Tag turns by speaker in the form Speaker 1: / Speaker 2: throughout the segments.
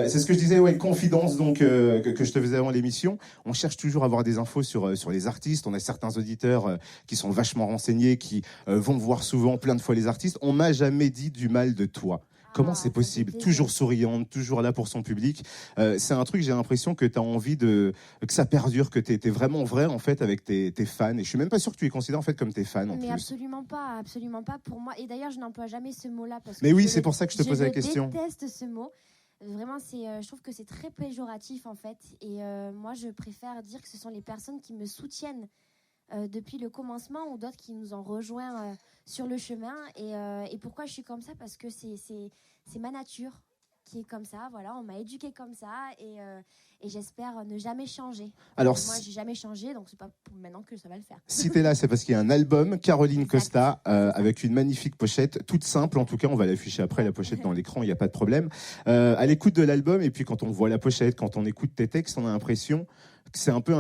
Speaker 1: C'est ce que je disais, ouais, confidence donc que je te faisais avant l'émission. On cherche toujours à avoir des infos sur les artistes. On a certains auditeurs qui sont vachement renseignés, qui vont voir souvent plein de fois les artistes. On m'a jamais dit du mal de toi. Comment c'est possible? Toujours souriante, toujours là pour son public. C'est un truc, j'ai l'impression que tu as envie que ça perdure, que tu es vraiment vrai en fait avec tes fans. Et je suis même pas sûr que tu les considères en fait comme tes fans en plus.
Speaker 2: Mais absolument pas pour moi. Et d'ailleurs, je n'emploie jamais ce mot-là parce que
Speaker 1: mais oui, c'est pour ça que je te posais la question.
Speaker 2: Je déteste ce mot. Vraiment, je trouve que c'est très péjoratif en fait. Et moi, je préfère dire que ce sont les personnes qui me soutiennent depuis le commencement ou d'autres qui nous ont rejoints sur le chemin. Et pourquoi je suis comme ça? Parce que c'est ma nature qui est comme ça. Voilà, on m'a éduquée comme ça et j'espère ne jamais changer.
Speaker 1: Alors,
Speaker 2: moi, j'ai jamais changé, donc c'est pas pour maintenant que ça va le faire.
Speaker 1: Si t'es là, c'est parce qu'il y a un album, Caroline Costa, avec une magnifique pochette, toute simple en tout cas. On va l'afficher après, la pochette dans l'écran, il n'y a pas de problème. À l'écoute de l'album, et puis quand on voit la pochette, quand on écoute tes textes, on a l'impression que c'est un peu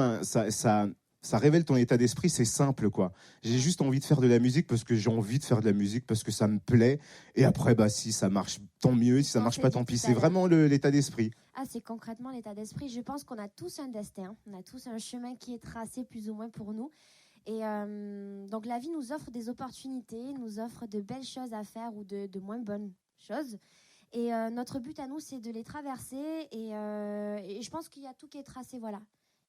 Speaker 1: ça révèle ton état d'esprit, c'est simple quoi. J'ai juste envie de faire de la musique parce que j'ai envie de faire de la musique, parce que ça me plaît. Et après, bah si ça marche, tant mieux. Si ça marche pas, tant pis. C'est vraiment l'état d'esprit.
Speaker 2: Ah, c'est concrètement l'état d'esprit. Je pense qu'on a tous un destin, on a tous un chemin qui est tracé plus ou moins pour nous. Et donc la vie nous offre des opportunités, nous offre de belles choses à faire ou de moins bonnes choses. Et notre but à nous, c'est de les traverser. Et je pense qu'il y a tout qui est tracé, voilà.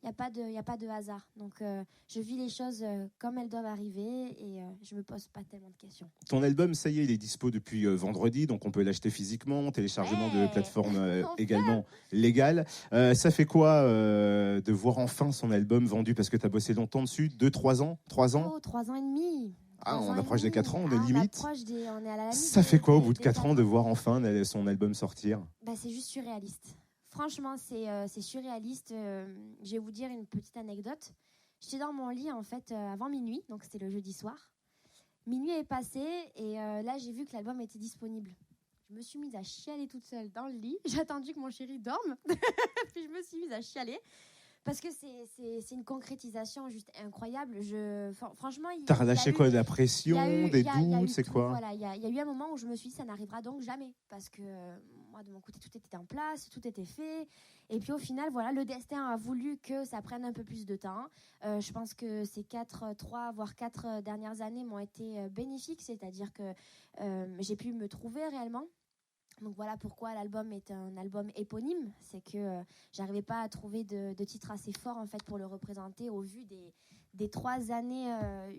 Speaker 2: Il n'y a pas de hasard. Donc, je vis les choses comme elles doivent arriver et je ne me pose pas tellement de questions.
Speaker 1: Ton album, ça y est, il est dispo depuis vendredi, donc on peut l'acheter physiquement, téléchargement de plateformes également légales. Ça fait quoi de voir enfin son album vendu? Parce que tu as bossé longtemps dessus, 2-3 ans? 3 ans?
Speaker 2: Oh, 3 ans et demi.
Speaker 1: Ah, on approche des 4 ans, on est limite.
Speaker 2: On est à la limite.
Speaker 1: Ça fait quoi au bout de 4 ans de voir enfin son album sortir?
Speaker 2: Bah, c'est juste surréaliste. Franchement, c'est surréaliste. Je vais vous dire une petite anecdote. J'étais dans mon lit, en fait, avant minuit, donc c'était le jeudi soir. Minuit est passé et là, j'ai vu que l'album était disponible. Je me suis mise à chialer toute seule dans le lit. J'ai attendu que mon chéri dorme, puis je me suis mise à chialer. Parce que c'est une concrétisation juste incroyable. Franchement,
Speaker 1: t'as relâché quoi? De la pression, des doutes, c'est quoi?
Speaker 2: Voilà, il y a eu un moment où je me suis dit ça n'arrivera donc jamais. Parce que moi, de mon côté, tout était en place, tout était fait. Et puis au final, voilà, le destin a voulu que ça prenne un peu plus de temps. Je pense que ces 3 voire 4 dernières années m'ont été bénéfiques. C'est-à-dire que j'ai pu me trouver réellement. Donc voilà pourquoi l'album est un album éponyme, c'est que j'arrivais pas à trouver de titre assez fort en fait pour le représenter au vu des 3 années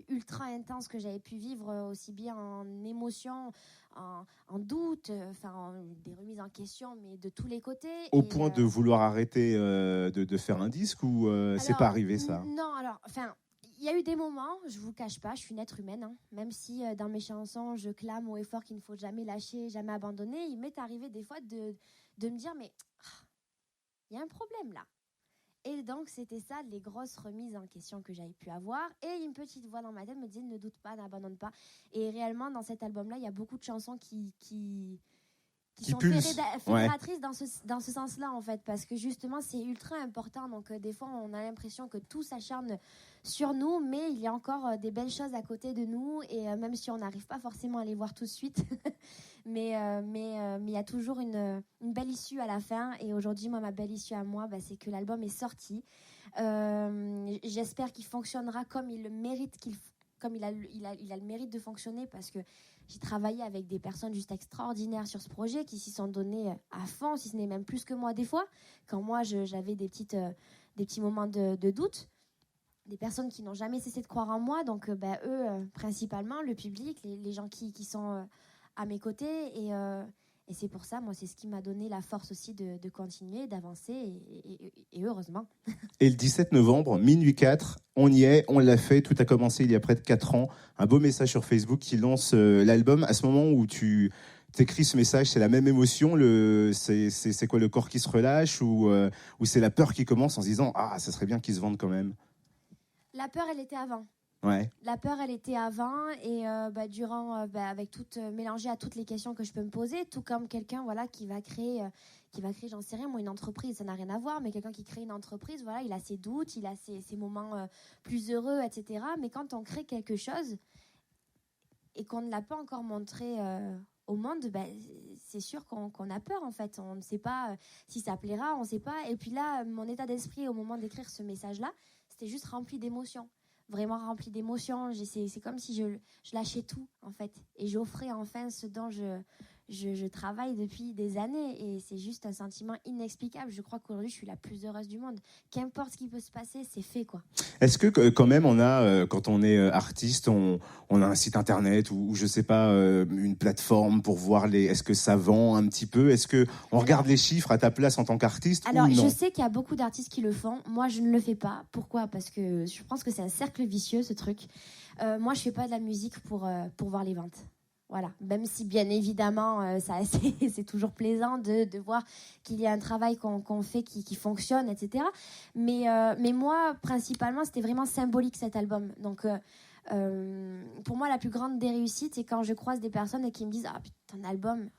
Speaker 2: ultra intenses que j'avais pu vivre aussi bien en émotion, en doute, des remises en question, mais de tous les côtés.
Speaker 1: Au point de vouloir arrêter de faire un disque ou c'est pas arrivé ça?
Speaker 2: Non, alors, il y a eu des moments, je vous cache pas, je suis une être humaine, hein, même si dans mes chansons je clame haut et fort qu'il ne faut jamais lâcher, jamais abandonner, il m'est arrivé des fois de me dire mais il y a un problème là. Et donc c'était ça les grosses remises en question que j'avais pu avoir et une petite voix dans ma tête me disait ne doute pas, n'abandonne pas. Et réellement dans cet album là il y a beaucoup de chansons qui sont fédératrices dans ce sens-là en fait, parce que justement c'est ultra important. Donc des fois on a l'impression que tout s'acharne sur nous, mais il y a encore des belles choses à côté de nous et même si on n'arrive pas forcément à les voir tout de suite mais il y a toujours une belle issue à la fin. Et aujourd'hui moi, ma belle issue à moi, c'est que l'album est sorti. J'espère qu'il fonctionnera comme il le mérite, comme il a le mérite de fonctionner, parce que j'ai travaillé avec des personnes juste extraordinaires sur ce projet qui s'y sont données à fond, si ce n'est même plus que moi des fois, quand moi j'avais des petits moments de doute. Des personnes qui n'ont jamais cessé de croire en moi, donc eux, principalement, le public, les gens qui sont à mes côtés. Et c'est pour ça, moi, c'est ce qui m'a donné la force aussi de continuer, d'avancer, et heureusement.
Speaker 1: Et le 17 novembre, minuit 4, on y est, on l'a fait, tout a commencé il y a près de 4 ans. Un beau message sur Facebook qui lance l'album. À ce moment où tu t'écris ce message, c'est la même émotion, c'est quoi, le corps qui se relâche ou c'est la peur qui commence en se disant « Ah, ça serait bien qu'ils se vendent quand même ».
Speaker 2: La peur, elle était avant.
Speaker 1: Ouais.
Speaker 2: La peur, elle était avant et durant, avec mélangé à toutes les questions que je peux me poser, tout comme quelqu'un qui va créer, j'en sais rien, moi, une entreprise, ça n'a rien à voir, mais quelqu'un qui crée une entreprise, voilà, il a ses doutes, il a ses moments plus heureux, etc. Mais quand on crée quelque chose et qu'on ne l'a pas encore montré au monde, c'est sûr qu'on a peur en fait. On ne sait pas si ça plaira, on ne sait pas. Et puis là, mon état d'esprit au moment d'écrire ce message-là, c'était juste rempli d'émotions. Vraiment rempli d'émotions. C'est comme si je lâchais tout en fait. Et j'offrais enfin ce dont je travaille depuis des années. Et c'est juste un sentiment inexplicable. Je crois qu'aujourd'hui, je suis la plus heureuse du monde. Qu'importe ce qui peut se passer, c'est fait quoi.
Speaker 1: Est-ce que quand même on a, quand on est artiste, on a un site internet ou je sais pas, une plateforme pour voir est-ce que ça vend un petit peu? Est-ce que on regarde les chiffres à ta place en tant qu'artiste?
Speaker 2: Alors,
Speaker 1: ou non?
Speaker 2: je sais qu'il y a beaucoup d'artistes qui le font. Moi, je ne le fais pas. Pourquoi? Parce que je pense que c'est un cercle vicieux, ce truc. Moi, je fais pas de la musique pour voir les ventes. Voilà. Même si, bien évidemment, c'est toujours plaisant de voir qu'il y a un travail qu'on fait qui fonctionne, etc. Mais moi, principalement, c'était vraiment symbolique, cet album. Donc, pour moi, la plus grande des réussites, c'est quand je croise des personnes et qui me disent « Ah, putain, ton album... »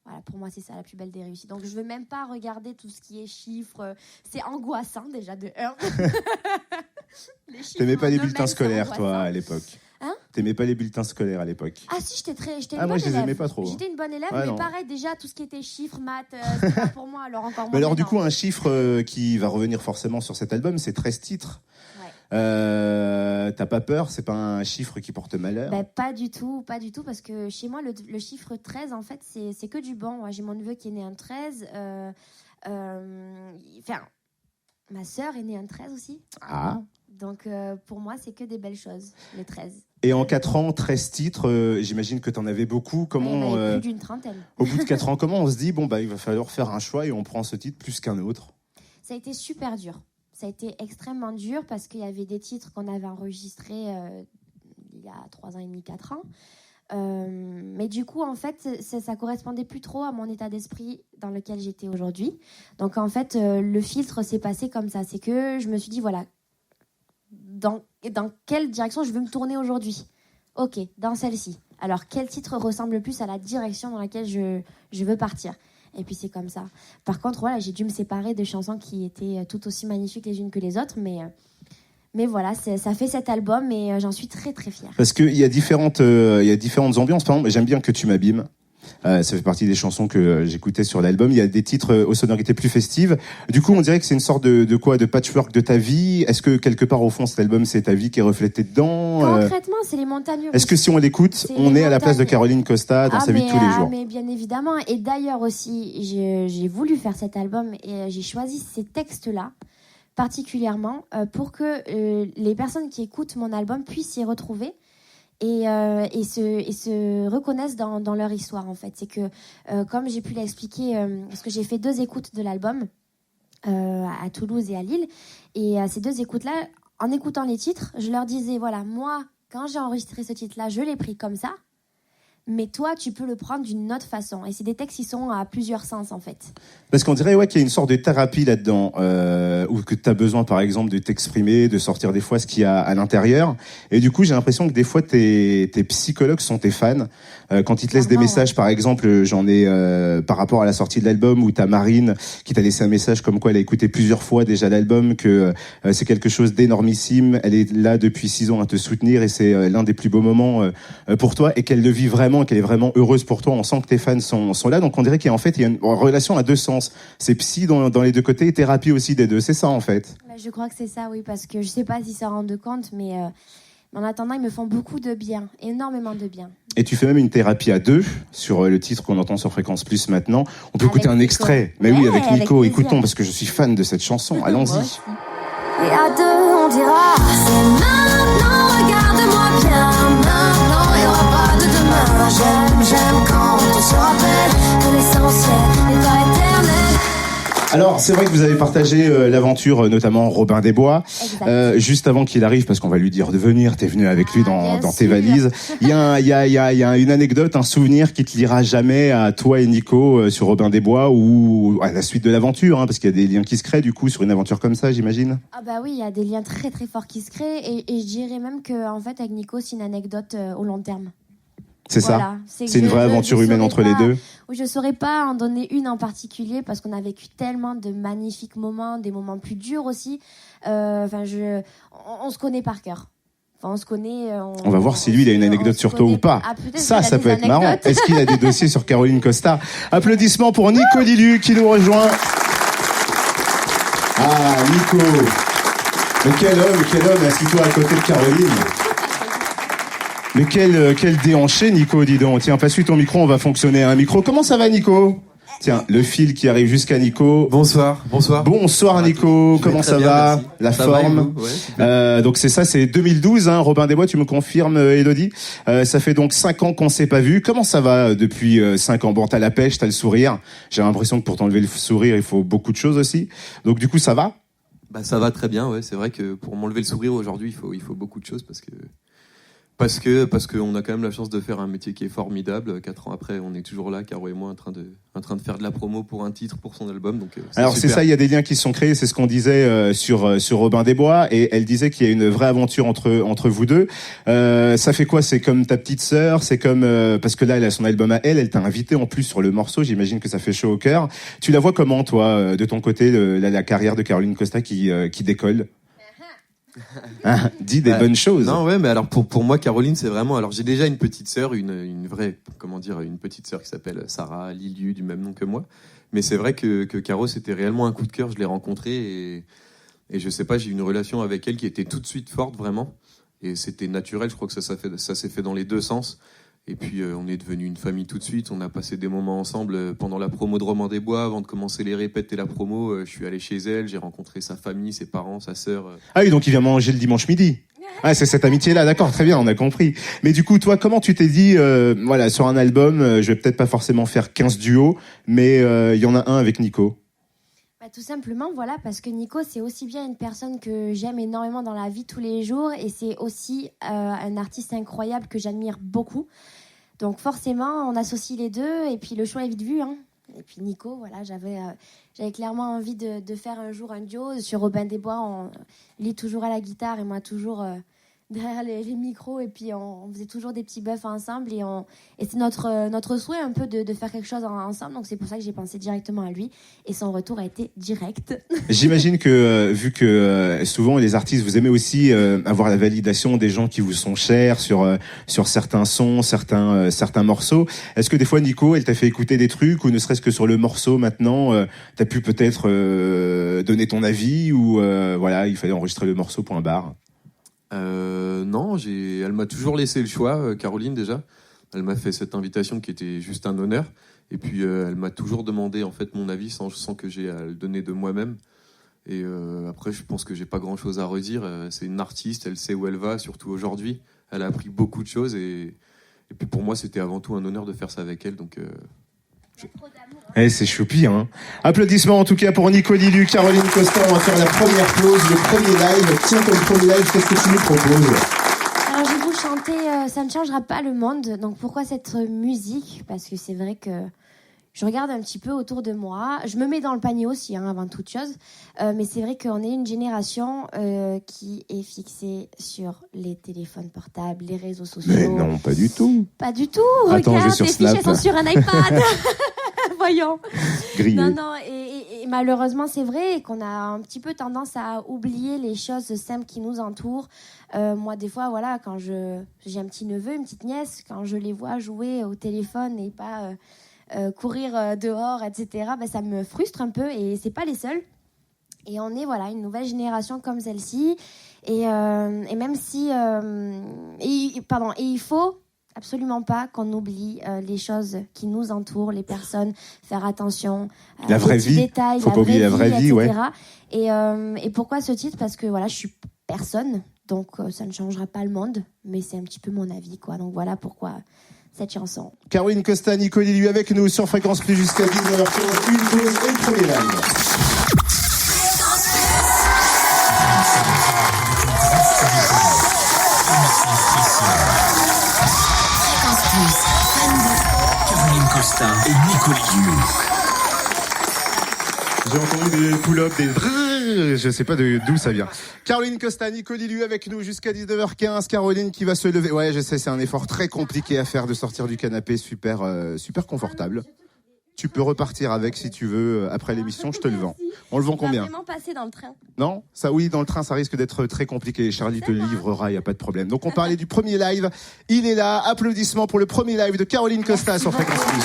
Speaker 2: Voilà, pour moi, c'est ça la plus belle des réussites. Donc, je ne veux même pas regarder tout ce qui est chiffres. C'est angoissant, déjà, de 1.
Speaker 1: T'aimais pas les bulletins scolaires, toi, à l'époque?
Speaker 2: Hein?
Speaker 1: T'aimais pas les bulletins scolaires à l'époque?
Speaker 2: Ah si, j'étais une bonne
Speaker 1: moi, je les
Speaker 2: élève.
Speaker 1: aimais pas trop.
Speaker 2: J'étais une bonne élève,
Speaker 1: Ouais,
Speaker 2: mais
Speaker 1: non.
Speaker 2: pareil, déjà, tout ce qui était chiffres, maths, c'était pas pour moi, alors encore moins.
Speaker 1: Mais alors, du
Speaker 2: maintenant.
Speaker 1: coup, un chiffre qui va revenir forcément sur cet album, c'est 13 titres. T'as pas peur? C'est pas un chiffre qui porte malheur?
Speaker 2: Pas du tout, parce que chez moi, le chiffre 13, en fait, c'est que du bon. J'ai mon neveu qui est né un 13. Ma sœur est née un 13 aussi.
Speaker 1: Ah.
Speaker 2: Donc, pour moi, c'est que des belles choses, le 13.
Speaker 1: Et en 4 ans, 13 titres, j'imagine que t'en avais beaucoup. Comment,
Speaker 2: plus d'une trentaine.
Speaker 1: Au bout de 4 ans, comment on se dit, il va falloir faire un choix et on prend ce titre plus qu'un autre?
Speaker 2: Ça a été super dur. Ça a été extrêmement dur parce qu'il y avait des titres qu'on avait enregistrés il y a 3 ans et demi, 4 ans. Mais du coup, en fait, ça correspondait plus trop à mon état d'esprit dans lequel j'étais aujourd'hui. Donc, en fait, le filtre s'est passé comme ça. C'est que je me suis dit, voilà, dans quelle direction je veux me tourner aujourd'hui? Ok, dans celle-ci. Alors, quel titre ressemble le plus à la direction dans laquelle je veux partir? Et puis c'est comme ça. Par contre, voilà, j'ai dû me séparer de chansons qui étaient tout aussi magnifiques les unes que les autres, mais voilà, ça fait cet album et j'en suis très très fière.
Speaker 1: Parce qu'il y a différentes ambiances. Par exemple, j'aime bien Que tu m'abîmes. Ça fait partie des chansons que j'écoutais sur l'album. Il y a des titres aux sonorités plus festives. Du coup, on dirait que c'est une sorte de quoi, de patchwork de ta vie. Est-ce que quelque part au fond, cet album, c'est ta vie qui est reflétée dedans?
Speaker 2: Concrètement, c'est les montagnes russes.
Speaker 1: Est-ce que si on l'écoute, on est à la place de Caroline Costa dans sa vie de tous les jours?
Speaker 2: Mais bien évidemment. Et d'ailleurs aussi, j'ai voulu faire cet album et j'ai choisi ces textes-là particulièrement pour que les personnes qui écoutent mon album puissent s'y retrouver. Et se reconnaissent dans leur histoire, en fait. C'est que, comme j'ai pu l'expliquer, parce que j'ai fait 2 écoutes de l'album à Toulouse et à Lille, et ces 2 écoutes-là, en écoutant les titres, je leur disais, voilà, moi, quand j'ai enregistré ce titre-là, je l'ai pris comme ça, mais toi, tu peux le prendre d'une autre façon. Et c'est des textes qui sont à plusieurs sens, en fait.
Speaker 1: Parce qu'on dirait qu'il y a une sorte de thérapie là-dedans, ou que tu as besoin, par exemple, de t'exprimer, de sortir des fois ce qu'il y a à l'intérieur. Et du coup, j'ai l'impression que des fois, tes psychologues sont tes fans. Quand ils te laissent des messages, par exemple, j'en ai par rapport à la sortie de l'album, où t'as Marine qui t'a laissé un message comme quoi elle a écouté plusieurs fois déjà l'album, que c'est quelque chose d'énormissime. Elle est là depuis 6 ans à te soutenir et c'est l'un des plus beaux moments pour toi et qu'elle le vit vraiment, qu'elle est vraiment heureuse pour toi. On sent que tes fans sont là. Donc on dirait qu'il y a une relation à 2 sens. C'est psy dans les 2 côtés et thérapie aussi des 2. C'est ça en fait.
Speaker 2: Je crois que c'est ça, oui, parce que je sais pas si ça rend de compte, mais en attendant, ils me font beaucoup de bien, énormément de bien.
Speaker 1: Et tu fais même une thérapie à 2 sur le titre qu'on entend sur Fréquence Plus maintenant. On peut écouter un extrait. Mais oui, avec Nico. Écoutons, parce que je suis fan de cette chanson. Allons-y.
Speaker 3: Et à 2, on dira, c'est maintenant, regarde-moi bien. Maintenant, il n'y aura pas de demain. J'aime quand on se rappelle que l'essentiel n'est pas éternel.
Speaker 1: Alors, c'est vrai que vous avez partagé l'aventure, notamment Robin des Bois. Juste avant qu'il arrive, parce qu'on va lui dire de venir, t'es venu avec lui dans tes valises. Il y a une anecdote, un souvenir qui te liera jamais à toi et Nico sur Robin des Bois ou à la suite de l'aventure, parce qu'il y a des liens qui se créent du coup sur une aventure comme ça, j'imagine.
Speaker 2: Ah bah oui, il y a des liens très très forts qui se créent et je dirais même que en fait avec Nico, c'est une anecdote au long terme.
Speaker 1: C'est ça. C'est une vraie aventure humaine entre les 2.
Speaker 2: Oui, je saurais pas en donner une en particulier parce qu'on a vécu tellement de magnifiques moments, des moments plus durs aussi. On se connaît par cœur. Enfin, on se connaît.
Speaker 1: On va voir si lui, il a une anecdote sur toi ou pas.
Speaker 2: Ah, peut-être
Speaker 1: Ça
Speaker 2: qu'il a
Speaker 1: peut
Speaker 2: des
Speaker 1: être marrant.
Speaker 2: anecdotes.
Speaker 1: Est-ce qu'il a des dossiers sur Caroline Costa? Applaudissements pour Nico Lilu qui nous rejoint. Ah, Nico. Mais quel homme, assis-toi à côté de Caroline. Mais quel déhanché, Nico, dis donc. Tiens, passe-lui ton micro, on va fonctionner à un micro. Comment ça va, Nico? Tiens, le fil qui arrive jusqu'à Nico.
Speaker 4: Bonsoir.
Speaker 1: Bonsoir, Nico. Comment ça va?
Speaker 4: Merci.
Speaker 1: La
Speaker 4: ça
Speaker 1: forme.
Speaker 4: Va, ouais,
Speaker 1: donc c'est 2012, hein, Robin des Bois, tu me confirmes, Élodie. Ça fait donc 5 ans qu'on s'est pas vu. Comment ça va depuis 5 ans? Bon, t'as la pêche, t'as le sourire. J'ai l'impression que pour t'enlever le sourire, il faut beaucoup de choses aussi. Donc du coup, ça va?
Speaker 4: Bah ça va très bien, ouais. C'est vrai que pour m'enlever le sourire aujourd'hui, il faut beaucoup de choses parce que on a quand même la chance de faire un métier qui est formidable. 4 ans après, on est toujours là, Caro et moi, en train de faire de la promo pour un titre, pour son album. Donc,
Speaker 1: alors c'est ça, il y a des liens qui se sont créés, c'est ce qu'on disait sur Robin des Bois, et elle disait qu'il y a une vraie aventure entre vous deux. Ça fait quoi? C'est comme ta petite sœur, c'est comme parce que là elle a son album à elle t'a invité en plus sur le morceau. J'imagine que ça fait chaud au cœur. Tu la vois comment, toi, de ton côté, la carrière de Caroline Costa qui décolle? Ah, dis des bonnes choses.
Speaker 4: Non, ouais, mais alors pour moi, Caroline, c'est vraiment. Alors j'ai déjà une petite sœur, une vraie, une petite sœur qui s'appelle Sarah Liliu, du même nom que moi. Mais c'est vrai que Caro, c'était réellement un coup de cœur. Je l'ai rencontrée et je sais pas, j'ai eu une relation avec elle qui était tout de suite forte, vraiment. Et c'était naturel. Je crois que ça s'est fait dans les deux sens. Et puis on est devenu une famille tout de suite. On a passé des moments ensemble pendant la promo de Roman des Bois, avant de commencer les répètes et la promo. Je suis allé chez elle, j'ai rencontré sa famille, ses parents, sa sœur.
Speaker 1: Ah oui, donc il vient manger le dimanche midi. Ah, c'est cette amitié-là, d'accord, très bien, on a compris. Mais du coup, toi, comment tu t'es dit, voilà, sur un album, je vais peut-être pas forcément faire 15 duos, mais il y en a un avec Nico?
Speaker 2: Tout simplement, voilà, parce que Nico, c'est aussi bien une personne que j'aime énormément dans la vie tous les jours, et c'est aussi un artiste incroyable que j'admire beaucoup. Donc forcément, on associe les deux, et puis le choix est vite vu, hein. Et puis Nico, voilà, j'avais clairement envie de faire un jour un duo. Sur Robin des Bois, lui toujours à la guitare et moi toujours derrière les micros, et puis on faisait toujours des petits buffs ensemble, et c'est notre souhait un peu de faire quelque chose ensemble. Donc c'est pour ça que j'ai pensé directement à lui, et son retour a été direct.
Speaker 1: J'imagine que vu que souvent les artistes, vous aimez aussi avoir la validation des gens qui vous sont chers sur certains sons, certains morceaux. Est-ce que des fois, Nico, elle t'a fait écouter des trucs, ou ne serait-ce que sur le morceau maintenant, t'as pu peut-être donner ton avis, ou voilà, il fallait enregistrer le morceau point barre?
Speaker 4: Non, elle m'a toujours laissé le choix, Caroline, déjà. Elle m'a fait cette invitation qui était juste un honneur. Et puis, elle m'a toujours demandé, en fait, mon avis sans que j'ai à le donner de moi-même. Et après, je pense que j'ai pas grand-chose à redire. C'est une artiste, elle sait où elle va, surtout aujourd'hui. Elle a appris beaucoup de choses. Et puis, pour moi, c'était avant tout un honneur de faire ça avec elle. Donc,
Speaker 1: c'est choupi, hein. Applaudissements en tout cas pour Nico Lilu, Caroline Costa. On va faire la première pause, le premier live. Tiens, comme premier live, qu'est-ce que tu nous proposes?
Speaker 2: Alors je vais vous chanter Ça ne changera pas le monde. Donc pourquoi cette musique? Parce que c'est vrai que je regarde un petit peu autour de moi. Je me mets dans le panier aussi, hein, avant toute chose. Mais c'est vrai qu'on est une génération qui est fixée sur les téléphones portables, les réseaux sociaux.
Speaker 1: Mais non, pas du tout.
Speaker 2: Pas du tout.
Speaker 1: Attends,
Speaker 2: regarde,
Speaker 1: sur
Speaker 2: les
Speaker 1: Snap.
Speaker 2: fichiers sont sur un iPad. Voyons.
Speaker 1: Grillé.
Speaker 2: Non, et malheureusement, c'est vrai qu'on a un petit peu tendance à oublier les choses simples qui nous entourent. Moi, des fois, voilà, quand j'ai un petit neveu, une petite nièce, quand je les vois jouer au téléphone et pas courir dehors, etc., ça me frustre un peu, et c'est pas les seuls. Et on est, voilà, une nouvelle génération comme celle-ci. Et même si... il faut absolument pas qu'on oublie les choses qui nous entourent, les personnes, faire attention
Speaker 1: La vraie vie.
Speaker 2: détails,
Speaker 1: Faut pas oublier la vraie vie,
Speaker 2: etc.
Speaker 1: ouais.
Speaker 2: Et pourquoi ce titre? Parce que voilà, je suis personne, donc ça ne changera pas le monde, mais c'est un petit peu mon avis, quoi. Donc voilà pourquoi cette chanson.
Speaker 1: Caroline Costa, Nico Lilu avec nous sur Fréquence Plus jusqu'à 19h15. Une pause et le premier live.
Speaker 5: Caroline Costa et Nico Lilu.
Speaker 1: J'ai entendu des pull-ups, des drrrr, je sais pas d'où ça vient. Caroline Costa, Nico Lilu avec nous jusqu'à 19h15. Caroline qui va se lever. Ouais, je sais, c'est un effort très compliqué à faire de sortir du canapé, super confortable. Tu peux repartir avec si tu veux après l'émission, je te le vends. On le vend combien?
Speaker 2: Vraiment passer dans le train.
Speaker 1: Non? Ça, oui, dans le train, ça risque d'être très compliqué. Charlie te le livrera, il n'y a pas de problème. Donc, on parlait du premier live. Il est là. Applaudissements pour le premier live de Caroline Costa sur Fréquence Plus.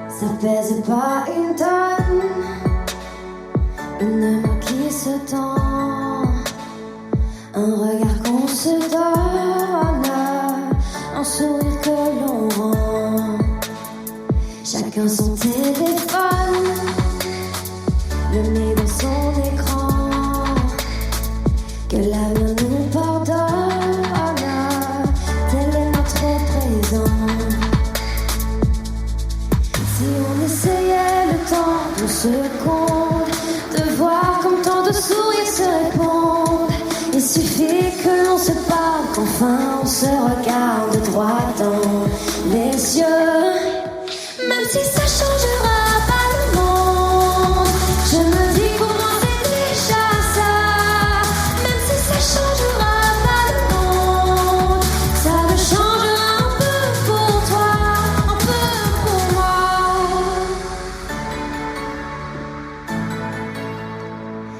Speaker 3: Ça pèse pas une tonne, une main qui se tend, un regard qu'on se donne, un sourire que l'on rend. Chacun son téléphone, le nez dans son écran, que l'avenir nous pardonne, tel est notre présent. Si on essayait le temps de secondes, de voir comme tant de sourires se répondent, il suffit que l'on se parle, qu'enfin on se regarde droit dans les yeux. Même si ça changera pas le monde, je me dis pour moi c'est déjà ça. Même si ça changera pas le monde, ça le changera un peu pour toi, un peu pour moi.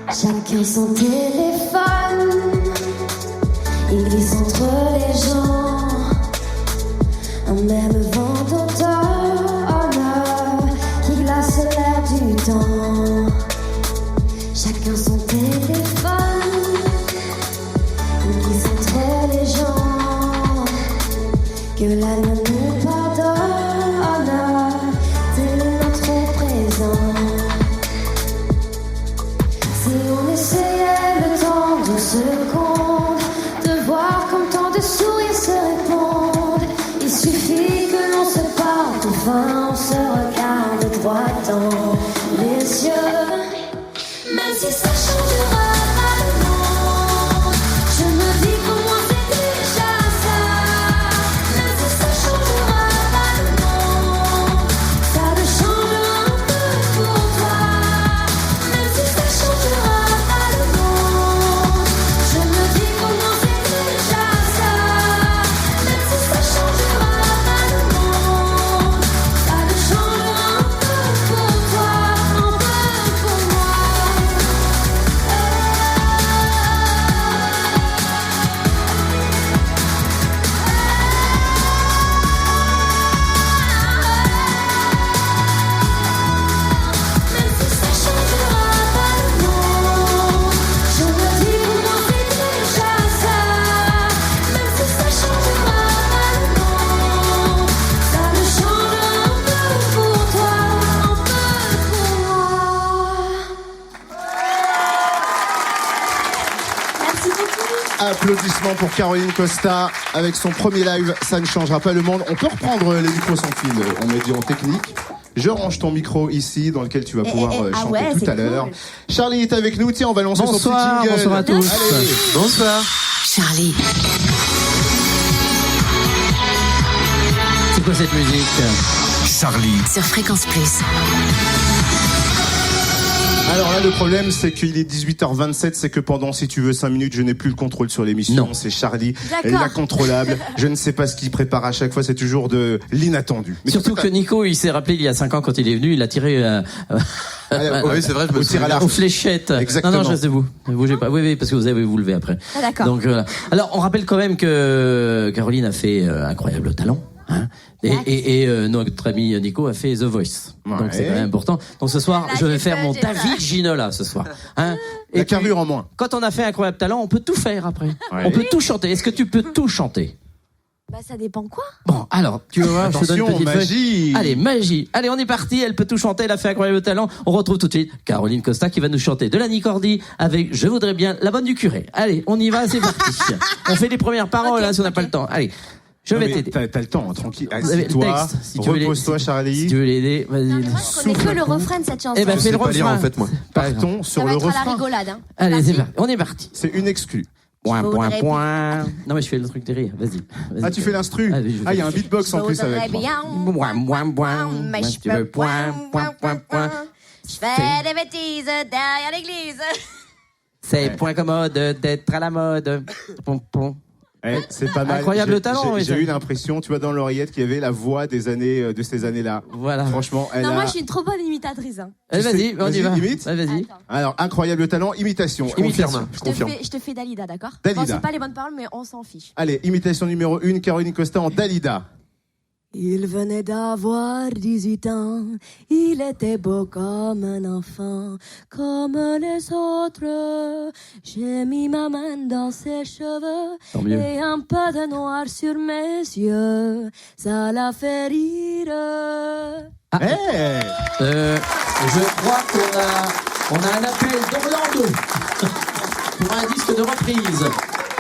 Speaker 3: Chacun son téléphone, il glisse entre les gens, un même vent d'automne qui glace l'air du temps. Chacun son téléphone, il glisse entre les gens, que la lune nous pardonne, tel est notre présent. Si on essayait le temps de secondes, de voir comme tant de sourires se répondent, il suffit que l'on se parle, qu'enfin on se regarde droit dans les yeux. Même si ça changera pas le monde, je me dis pour moi c'est déjà ça. Même si ça changera pas le monde, ça le changera un peu pour toi. Même si ça changera pas le monde, je me dis pour moi c'est déjà ça. Même si ça changera pas le monde, ça le changera un peu pour toi, un peu pour moi. Même si ça changera pas le monde, je me dis pour moi c'est déjà ça. Même si ça changera pas le monde, ça le changera un peu pour toi, un peu pour moi. Merci beaucoup.
Speaker 1: Applaudissements pour Caroline Costa avec son premier live. Ça ne changera pas le monde. On peut reprendre les micros sans fil. On m'a dit en technique. Je range ton micro ici, dans lequel tu vas pouvoir
Speaker 2: ah
Speaker 1: chanter
Speaker 2: ouais,
Speaker 1: tout
Speaker 2: c'est
Speaker 1: à l'heure.
Speaker 2: cool.
Speaker 1: Charlie est avec nous. Tiens, on va lancer son
Speaker 6: Bonsoir,
Speaker 1: petit jingle.
Speaker 6: bonsoir à tous.
Speaker 1: Allez.
Speaker 4: Bonsoir.
Speaker 6: Charlie. C'est quoi cette musique?
Speaker 5: Charlie,
Speaker 7: Sur Fréquence Plus.
Speaker 1: Alors là, le problème, c'est qu'il est 18h27, c'est que pendant, si tu veux, 5 minutes, je n'ai plus le contrôle sur l'émission.
Speaker 6: Non.
Speaker 1: C'est Charlie,
Speaker 2: D'accord.
Speaker 1: l'incontrôlable. Je ne sais pas ce qu'il prépare à chaque fois, c'est toujours de l'inattendu. Mais
Speaker 6: Surtout
Speaker 1: c'est
Speaker 6: que Nico, il s'est rappelé il y a 5 ans quand il est venu, il a tiré
Speaker 1: Allez,
Speaker 4: Ah oui, c'est vrai, je me
Speaker 1: au tir à
Speaker 4: souviens.
Speaker 1: l'arc.
Speaker 6: aux fléchettes.
Speaker 1: Exactement.
Speaker 6: Non, non, je reste debout. Ne bougez pas. Oui, oui, parce que vous allez vous lever après.
Speaker 2: Ah, d'accord.
Speaker 6: Donc voilà. Alors, on rappelle quand même que Caroline a fait incroyable talent. Hein, et notre ami Nico a fait The Voice.
Speaker 1: Ouais.
Speaker 6: Donc c'est quand même important. Donc ce soir,
Speaker 2: Là,
Speaker 6: je vais
Speaker 2: j'ai
Speaker 6: faire
Speaker 2: peur,
Speaker 6: mon
Speaker 2: j'ai peur.
Speaker 6: David Ginola ce soir. Hein.
Speaker 1: La
Speaker 6: Et puis,
Speaker 1: carrure en moins.
Speaker 6: quand on a fait incroyable talent, on peut tout faire après.
Speaker 1: Ouais.
Speaker 6: On peut tout chanter. Est-ce que tu peux tout chanter?
Speaker 2: Bah ça dépend quoi.
Speaker 6: Bon, alors, tu vas voir, je te donne une
Speaker 1: Attention,
Speaker 6: petite feuille.
Speaker 1: magie.
Speaker 6: Allez, magie. Allez, on est parti. Elle peut tout chanter. Elle a fait incroyable talent. On retrouve tout de suite Caroline Costa qui va nous chanter de la Nicordi avec Je voudrais bien la bonne du curé. Allez, on y va, c'est parti. On fait les premières paroles,
Speaker 2: Ok,
Speaker 6: hein, si on n'a
Speaker 2: ok.
Speaker 6: pas le temps. Allez, je
Speaker 1: Non,
Speaker 6: vais
Speaker 1: mais
Speaker 6: t'aider.
Speaker 1: T'as le temps, hein, tranquille.
Speaker 6: Vous avez le
Speaker 1: Assis-toi,
Speaker 6: texte, si tu veux
Speaker 1: repose-toi,
Speaker 6: l'aider.
Speaker 1: Charlie.
Speaker 6: Si tu veux l'aider, vas-y.
Speaker 2: Moi, je connais
Speaker 1: Souffle
Speaker 2: que
Speaker 1: un
Speaker 2: le
Speaker 1: coup.
Speaker 2: refrain de cette chanson.
Speaker 6: Eh ben,
Speaker 4: Je
Speaker 6: fais
Speaker 4: sais
Speaker 6: le
Speaker 4: pas lire
Speaker 6: refrain.
Speaker 4: en fait, moi.
Speaker 1: Partons
Speaker 2: Ça
Speaker 1: sur
Speaker 2: va
Speaker 1: le
Speaker 2: être à la
Speaker 1: refrain.
Speaker 2: rigolade. Hein.
Speaker 6: Allez, c'est
Speaker 2: Parti.
Speaker 6: parti. On est parti.
Speaker 1: C'est une exclue.
Speaker 6: Point, point,
Speaker 2: voudrais
Speaker 6: point. Non, mais je fais le truc derrière. Vas-y.
Speaker 1: Ah, tu fais l'instru.
Speaker 6: Allez, je
Speaker 1: Ah, il y a
Speaker 6: fais-
Speaker 1: un beatbox en plus
Speaker 2: Je voudrais
Speaker 1: avec moi.
Speaker 2: bien.
Speaker 6: Point, point, point.
Speaker 2: Mais
Speaker 6: Moi,
Speaker 2: je
Speaker 6: tu veux
Speaker 2: peux
Speaker 6: point, point, point, point.
Speaker 2: Je fais des bêtises derrière l'église.
Speaker 6: C'est point commode d'être à la mode. Pom, pom.
Speaker 1: C'est pas mal.
Speaker 6: Incroyable talent, oui,
Speaker 1: J'ai
Speaker 6: ça.
Speaker 1: eu l'impression, tu vois, dans l'oreillette, qu'il y avait la voix des années, de ces années-là.
Speaker 6: Voilà.
Speaker 1: Franchement, elle
Speaker 2: Non,
Speaker 1: a...
Speaker 2: moi, je suis une trop bonne imitatrice. Hein.
Speaker 6: Allez, vas-y, on y va.
Speaker 1: imite.
Speaker 6: Ouais, vas-y.
Speaker 2: Attends.
Speaker 1: Alors, incroyable talent, imitation.
Speaker 4: Je confirme.
Speaker 2: Je te fais Dalida, d'accord?
Speaker 1: Dalida.
Speaker 2: Bon, c'est pas les bonnes paroles, mais on s'en fiche.
Speaker 1: Allez, imitation numéro 1, Caroline Costa en Dalida.
Speaker 2: Il venait d'avoir 18 ans, il était beau comme un enfant, comme les autres. J'ai mis ma main dans ses cheveux
Speaker 6: Tant mieux.
Speaker 2: et un peu de noir sur mes yeux, ça l'a fait rire.
Speaker 1: Hey
Speaker 6: Je crois qu'on a un appel d'Orlando pour un disque de reprise.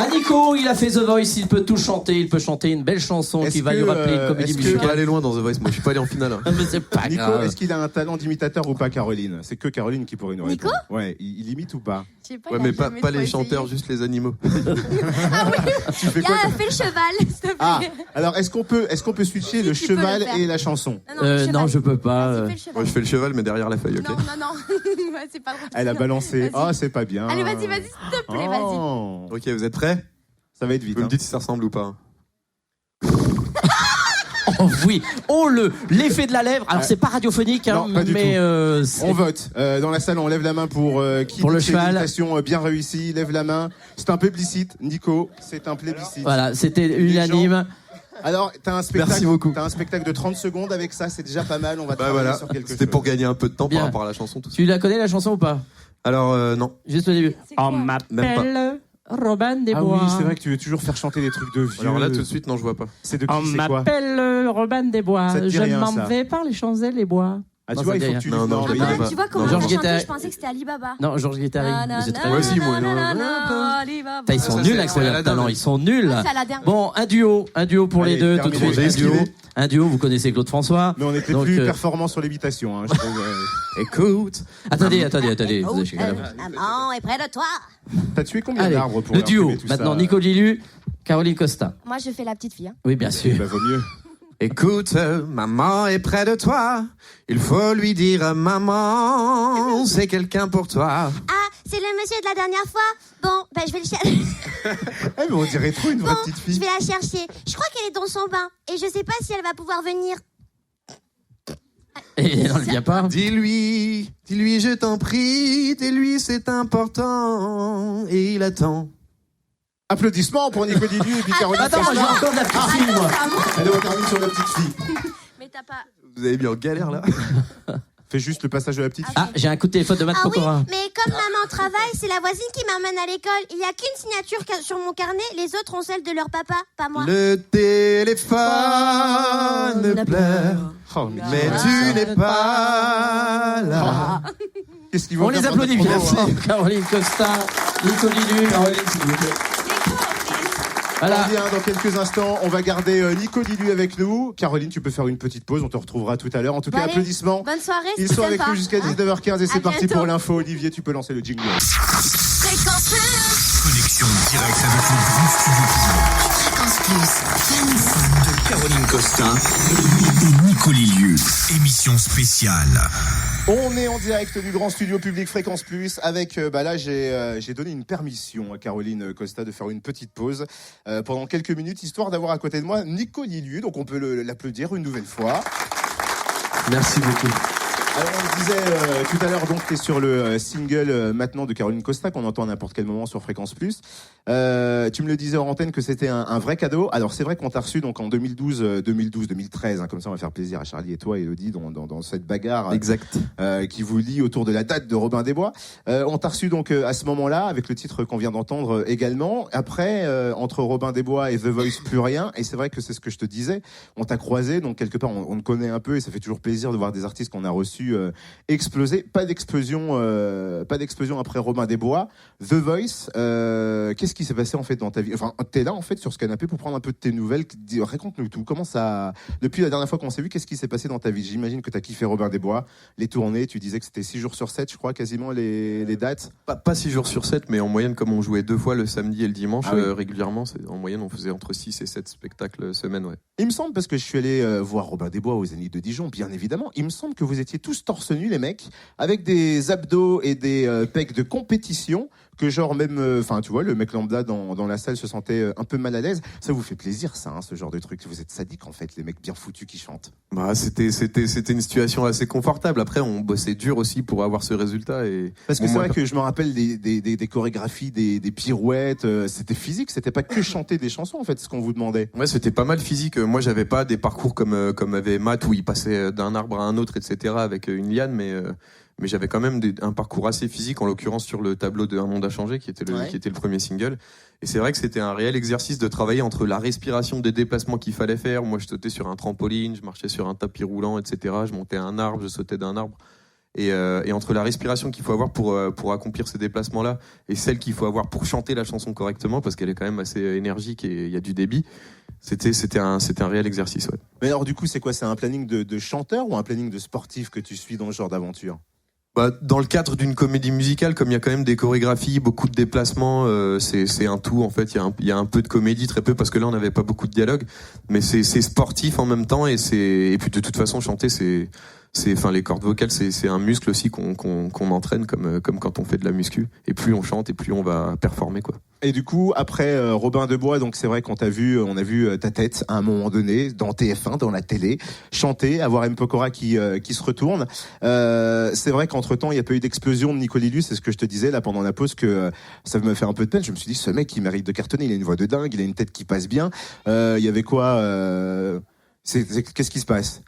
Speaker 6: Ah, Nico, il a fait The Voice, il peut tout chanter, il peut chanter une belle chanson
Speaker 1: Est-ce
Speaker 6: qui va
Speaker 1: que,
Speaker 6: lui rappeler une comédie
Speaker 1: est-ce que-
Speaker 4: Je suis pas
Speaker 6: musicale.
Speaker 4: allé loin dans The Voice, moi je suis pas allé en finale. hein.
Speaker 6: Mais c'est pas
Speaker 1: Nico,
Speaker 6: grave.
Speaker 1: est-ce qu'il a un talent d'imitateur ou pas, Caroline? C'est que Caroline qui pourrait nous
Speaker 2: Nico
Speaker 1: répondre. Ouais, il imite ou pas?
Speaker 2: Je sais pas,
Speaker 4: Ouais,
Speaker 2: il a
Speaker 4: mais pas
Speaker 2: jamais
Speaker 4: les
Speaker 2: trop
Speaker 4: chanteurs,
Speaker 2: essayé.
Speaker 4: juste les animaux.
Speaker 1: Tu fais quoi
Speaker 2: Fais le cheval, s'il te plaît.
Speaker 1: Ah, alors est-ce qu'on peut switcher le
Speaker 2: tu peux le
Speaker 1: cheval
Speaker 2: faire.
Speaker 1: et la chanson?
Speaker 2: le cheval.
Speaker 6: Non, je peux pas.
Speaker 2: Vas-y, fais le cheval.
Speaker 4: Moi je fais le cheval, mais derrière la feuille, ok?
Speaker 2: Non, ouais, c'est pas drôle.
Speaker 1: Elle a balancé.
Speaker 2: Vas-y.
Speaker 1: Oh, c'est pas bien.
Speaker 2: Allez, vas-y, s'il te plaît, vas-y.
Speaker 1: Oh.
Speaker 4: Ok, vous êtes prêts?
Speaker 1: Ça va être vite.
Speaker 4: Vous me
Speaker 1: hein.
Speaker 4: dites si ça ressemble ou pas.
Speaker 6: Oh, oui, l'effet de la lèvre. Alors c'est pas radiophonique, hein,
Speaker 1: Non, pas du
Speaker 6: mais
Speaker 1: On vote. Dans la salle, on lève la main pour qui
Speaker 6: Pour le
Speaker 1: dit que c'est
Speaker 6: cheval.
Speaker 1: une imitation bien réussie. Lève la main. C'est un plébiscite, Nico. C'est un plébiscite.
Speaker 6: voilà, c'était unanime.
Speaker 1: Alors, t'as un spectacle.
Speaker 4: Merci beaucoup.
Speaker 1: T'as un spectacle de 30 secondes avec ça. C'est déjà pas mal. On va
Speaker 4: Bah
Speaker 1: travailler
Speaker 4: voilà,
Speaker 1: sur quelque
Speaker 4: c'était
Speaker 1: chose.
Speaker 4: pour gagner un peu de temps
Speaker 6: Bien.
Speaker 4: par rapport à la chanson, tout ça.
Speaker 6: Tu la connais la chanson ou pas?
Speaker 4: Alors, non.
Speaker 6: Juste au début.
Speaker 2: C'est quoi
Speaker 6: On
Speaker 4: Même
Speaker 6: m'appelle Robin des
Speaker 1: Ah
Speaker 6: Bois.
Speaker 1: oui, c'est vrai que tu veux toujours faire chanter des trucs de vieux.
Speaker 4: Alors là, tout de suite, non, je vois pas.
Speaker 1: C'est de
Speaker 6: On
Speaker 1: qui? C'est quoi?
Speaker 6: m'appelle Robin des Bois.
Speaker 1: Ça te dit
Speaker 6: Je
Speaker 1: rien,
Speaker 6: m'en
Speaker 1: ça.
Speaker 6: vais par les Champs-Élysées-Bois.
Speaker 1: Ah,
Speaker 6: Non,
Speaker 1: tu vois,
Speaker 6: ça
Speaker 1: il
Speaker 6: me
Speaker 1: faut
Speaker 6: dit
Speaker 1: que tu.
Speaker 4: rien. Non, je
Speaker 1: mais-
Speaker 4: connais pas.
Speaker 2: Tu vois, quand
Speaker 6: Non,
Speaker 2: on a
Speaker 6: Georges
Speaker 2: chanté,
Speaker 6: Guettari.
Speaker 2: je pensais que c'était Alibaba.
Speaker 6: Non, Georges Guettari. Mais c'est très
Speaker 4: Moi
Speaker 6: bien.
Speaker 4: aussi, moi.
Speaker 6: Putain, ils sont
Speaker 4: Ça,
Speaker 6: nuls,
Speaker 4: c'est
Speaker 6: incroyable
Speaker 4: Aladdin.
Speaker 6: talent. Ils sont nuls.
Speaker 2: C'est à la dernière.
Speaker 6: Bon, un duo pour
Speaker 1: Allez,
Speaker 6: les deux tout de
Speaker 1: terminé.
Speaker 6: suite. Un duo, vous connaissez Claude François.
Speaker 1: Mais on était
Speaker 6: Donc,
Speaker 1: plus performants sur l'imitation. Hein, je trouve,
Speaker 4: Écoute.
Speaker 6: Attendez. Vous avez-
Speaker 2: Maman est près de toi.
Speaker 1: T'as tué combien
Speaker 6: Allez,
Speaker 1: d'arbres pour
Speaker 6: le duo.
Speaker 1: imprimer tout
Speaker 6: Maintenant,
Speaker 1: ça
Speaker 6: Nico Lilu, Caroline Costa.
Speaker 2: Moi, je fais la petite fille. Hein.
Speaker 6: Oui, bien sûr.
Speaker 1: Bah, vaut mieux.
Speaker 4: Écoute, maman est près de toi. Il faut lui dire, maman, c'est quelqu'un pour toi.
Speaker 7: Ah, c'est le monsieur de la dernière fois. Bon, ben je vais le chercher.
Speaker 1: Eh, mais on dirait trop une vraie petite
Speaker 7: Je
Speaker 1: fille.
Speaker 7: vais la chercher. Je crois qu'elle est dans son bain. Et je sais pas si elle va pouvoir venir.
Speaker 6: Et elle ne vient pas.
Speaker 4: Dis-lui, je t'en prie, dis-lui, c'est important. Et il attend.
Speaker 1: Applaudissements pour Nico Didu et puis Caroline
Speaker 6: Attends, moi j'ai
Speaker 1: Costa.
Speaker 6: encore de la petite fille, moi.
Speaker 1: Allez, on termine sur la petite fille.
Speaker 2: Mais t'as pas.
Speaker 4: Vous avez mis en galère, là?
Speaker 1: Fais juste le passage de la petite fille.
Speaker 6: Ah, j'ai un coup de téléphone de Matt
Speaker 7: Ah oui,
Speaker 6: Pokora.
Speaker 7: mais comme maman travaille, c'est la voisine qui m'emmène à l'école. Il y a qu'une signature sur mon carnet. Les autres ont celle de leur papa, pas moi.
Speaker 4: Le téléphone pleure,
Speaker 1: Oh,
Speaker 4: mais tu n'es pas là.
Speaker 1: Qu'est-ce qu'ils vont
Speaker 6: On les
Speaker 1: faire
Speaker 6: applaudit
Speaker 1: pendant
Speaker 6: bien
Speaker 1: notre promo
Speaker 6: fort. Caroline Costa, Nico Lilu, Caroline, s'il vous plaît. Voilà.
Speaker 1: On vient dans quelques instants. On va garder Nico Didu avec nous. Caroline, tu peux faire une petite pause. On te retrouvera tout à l'heure. En tout cas,
Speaker 2: Allez.
Speaker 1: applaudissements.
Speaker 2: Bonne soirée.
Speaker 1: Ils
Speaker 2: c'était
Speaker 1: sont avec
Speaker 2: sympa.
Speaker 1: nous jusqu'à 19h15 et c'est
Speaker 2: À
Speaker 1: parti
Speaker 2: bientôt.
Speaker 1: pour l'info. Olivier, tu peux lancer le jingle.
Speaker 3: Fréquence Plus.
Speaker 5: Connexion directe avec le grand studio
Speaker 3: Fréquence Plus. Fan
Speaker 5: de Caroline Costa et Nico Lilieu. Émission spéciale.
Speaker 1: On est en direct du grand studio public Fréquence Plus avec, là j'ai donné une permission à Caroline Costa de faire une petite pause pendant quelques minutes, histoire d'avoir à côté de moi Nico Lilieu, donc on peut l'applaudir une nouvelle fois.
Speaker 4: Merci beaucoup.
Speaker 1: Alors on le disait tout à l'heure, donc tu es sur le single maintenant de Caroline Costa qu'on entend à n'importe quel moment sur Fréquence Plus. Tu me le disais en antenne que c'était un vrai cadeau. Alors c'est vrai qu'on t'a reçu donc en 2012-2013, comme ça on va faire plaisir à Charlie et toi Elodie dans cette bagarre
Speaker 4: Exact.
Speaker 1: qui vous lie autour de la date de Robin des Bois. On t'a reçu donc à ce moment-là avec le titre qu'on vient d'entendre également. Après entre Robin des Bois et The Voice plus rien. Et c'est vrai que c'est ce que je te disais. On t'a croisé donc quelque part on te connaît un peu et ça fait toujours plaisir de voir des artistes qu'on a reçus exploser. Pas d'explosion après Robin des Bois. The Voice. Qu'est-ce qui s'est passé en fait dans ta vie? Enfin t'es là en fait sur ce canapé pour prendre un peu de tes nouvelles. Raconte-nous tout. Comment ça depuis la dernière fois qu'on s'est vu, qu'est-ce qui s'est passé dans ta vie? J'imagine que t'as kiffé Robin des Bois. Les tournées, tu disais que c'était 6 jours sur 7, je crois, quasiment les dates.
Speaker 4: Pas 6 jours sur 7, mais en moyenne, comme on jouait 2 fois le samedi et le dimanche,
Speaker 1: Ah oui.
Speaker 4: régulièrement, en moyenne, on faisait entre 6 et 7 spectacles semaine, ouais.
Speaker 1: Il me semble, parce que je suis allé voir Robin des Bois aux Zénith de Dijon, bien évidemment, il me semble que vous étiez tous torse nu, les mecs, avec des abdos et des pecs de compétition, que genre même, enfin tu vois, le mec lambda dans la salle se sentait un peu mal à l'aise. Ça vous fait plaisir, ça, hein, ce genre de truc. Vous êtes sadiques en fait, les mecs bien foutus qui chantent.
Speaker 4: Bah, c'était une situation assez confortable. Après, on bossait dur aussi pour avoir ce résultat. Et
Speaker 1: Parce que c'est vrai que je me rappelle des chorégraphies, des pirouettes. C'était physique, c'était pas que chanter des chansons en fait, ce qu'on vous demandait.
Speaker 4: Ouais, c'était pas mal physique. Moi, j'avais pas des parcours comme avait Matt où il passait d'un arbre à un autre, etc. avec une liane, mais j'avais quand même un parcours assez physique, en l'occurrence sur le tableau de Un monde a changé, qui était le premier single. Et c'est vrai que c'était un réel exercice de travailler entre la respiration des déplacements qu'il fallait faire. Moi, je sautais sur un trampoline, je marchais sur un tapis roulant, etc. Je montais un arbre, je sautais d'un arbre. Et entre la respiration qu'il faut avoir pour accomplir ces déplacements-là et celle qu'il faut avoir pour chanter la chanson correctement, parce qu'elle est quand même assez énergique et il y a du débit, c'était un réel exercice. Ouais.
Speaker 1: Mais alors du coup, c'est quoi? C'est un planning de chanteur ou un planning de sportif que tu suis dans ce genre d'aventure?
Speaker 4: Bah, dans le cadre d'une comédie musicale, comme il y a quand même des chorégraphies, beaucoup de déplacements, c'est un tout en fait. Il y a un peu de comédie, très peu, parce que là on n'avait pas beaucoup de dialogue, mais c'est sportif en même temps et puis de toute façon chanter enfin les cordes vocales c'est un muscle aussi qu'on entraîne comme quand on fait de la muscu, et plus on chante et plus on va performer quoi.
Speaker 1: Et du coup, après Robin des Bois, donc c'est vrai qu'on a vu ta tête à un moment donné dans TF1, dans la télé, chanter, avoir M. Pokora qui se retourne. C'est vrai qu'entre-temps, il n'y a pas eu d'explosion de Nico Lillu, c'est ce que je te disais là pendant la pause, que ça me fait un peu de peine. Je me suis dit, ce mec, il mérite de cartonner, il a une voix de dingue, il a une tête qui passe bien. Il y avait quoi qu'est-ce qui se passe?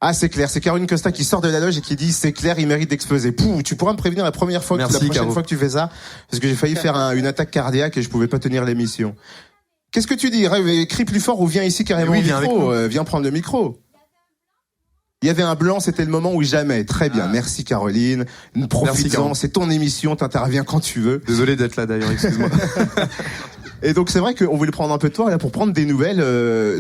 Speaker 1: Ah, c'est clair, c'est Caroline Costa qui sort de la loge et qui dit c'est clair, il mérite d'exploser. Pouh, tu pourras me prévenir la prochaine fois que tu fais ça, parce que j'ai failli faire une attaque cardiaque et je pouvais pas tenir l'émission. Qu'est-ce que tu dis? Crie plus fort ou viens ici carrément au micro, viens prendre le micro. Il y avait un blanc, c'était le moment où jamais. Très bien, merci Caroline. Profites-en, c'est ton émission, t'interviens quand tu veux.
Speaker 4: Désolé d'être là d'ailleurs, excuse-moi.
Speaker 1: Et donc c'est vrai qu'on voulait prendre un peu de toi là pour prendre des nouvelles.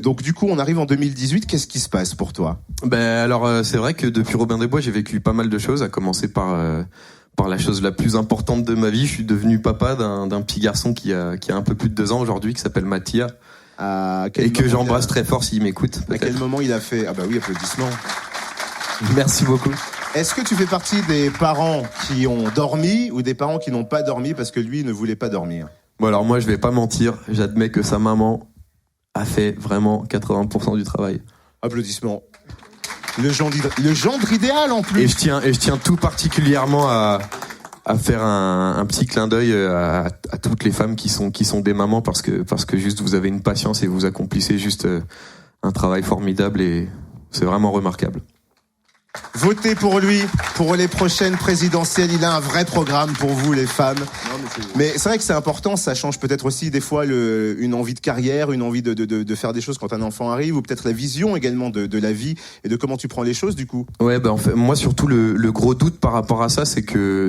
Speaker 1: Donc du coup on arrive en 2018. Qu'est-ce qui se passe pour toi?
Speaker 4: Alors c'est vrai que depuis Robin des Bois j'ai vécu pas mal de choses, à commencer par la chose la plus importante de ma vie. Je suis devenu papa d'un petit garçon qui a un peu plus de 2 ans aujourd'hui, qui s'appelle Mathia, et que j'embrasse très fort s'il m'écoute.
Speaker 1: À quel moment il a fait? Ah bah oui, applaudissements.
Speaker 4: Merci beaucoup.
Speaker 1: Est-ce que tu fais partie des parents qui ont dormi ou des parents qui n'ont pas dormi parce que lui ne voulait pas dormir?
Speaker 4: Bon alors moi je vais pas mentir, j'admets que sa maman a fait vraiment 80% du travail.
Speaker 1: Applaudissements. Le gendre idéal en plus.
Speaker 4: Et je tiens tout particulièrement à faire un petit clin d'œil à toutes les femmes qui sont des mamans, parce que juste vous avez une patience et vous accomplissez juste un travail formidable et c'est vraiment remarquable.
Speaker 1: Votez pour lui, pour les prochaines présidentielles. Il a un vrai programme pour vous, les femmes. Mais c'est vrai que c'est important, ça change peut-être aussi des fois une envie de carrière, une envie de faire des choses quand un enfant arrive, ou peut-être la vision également de la vie et de comment tu prends les choses du coup.
Speaker 4: Ouais, en fait, moi surtout le gros doute par rapport à ça, c'est que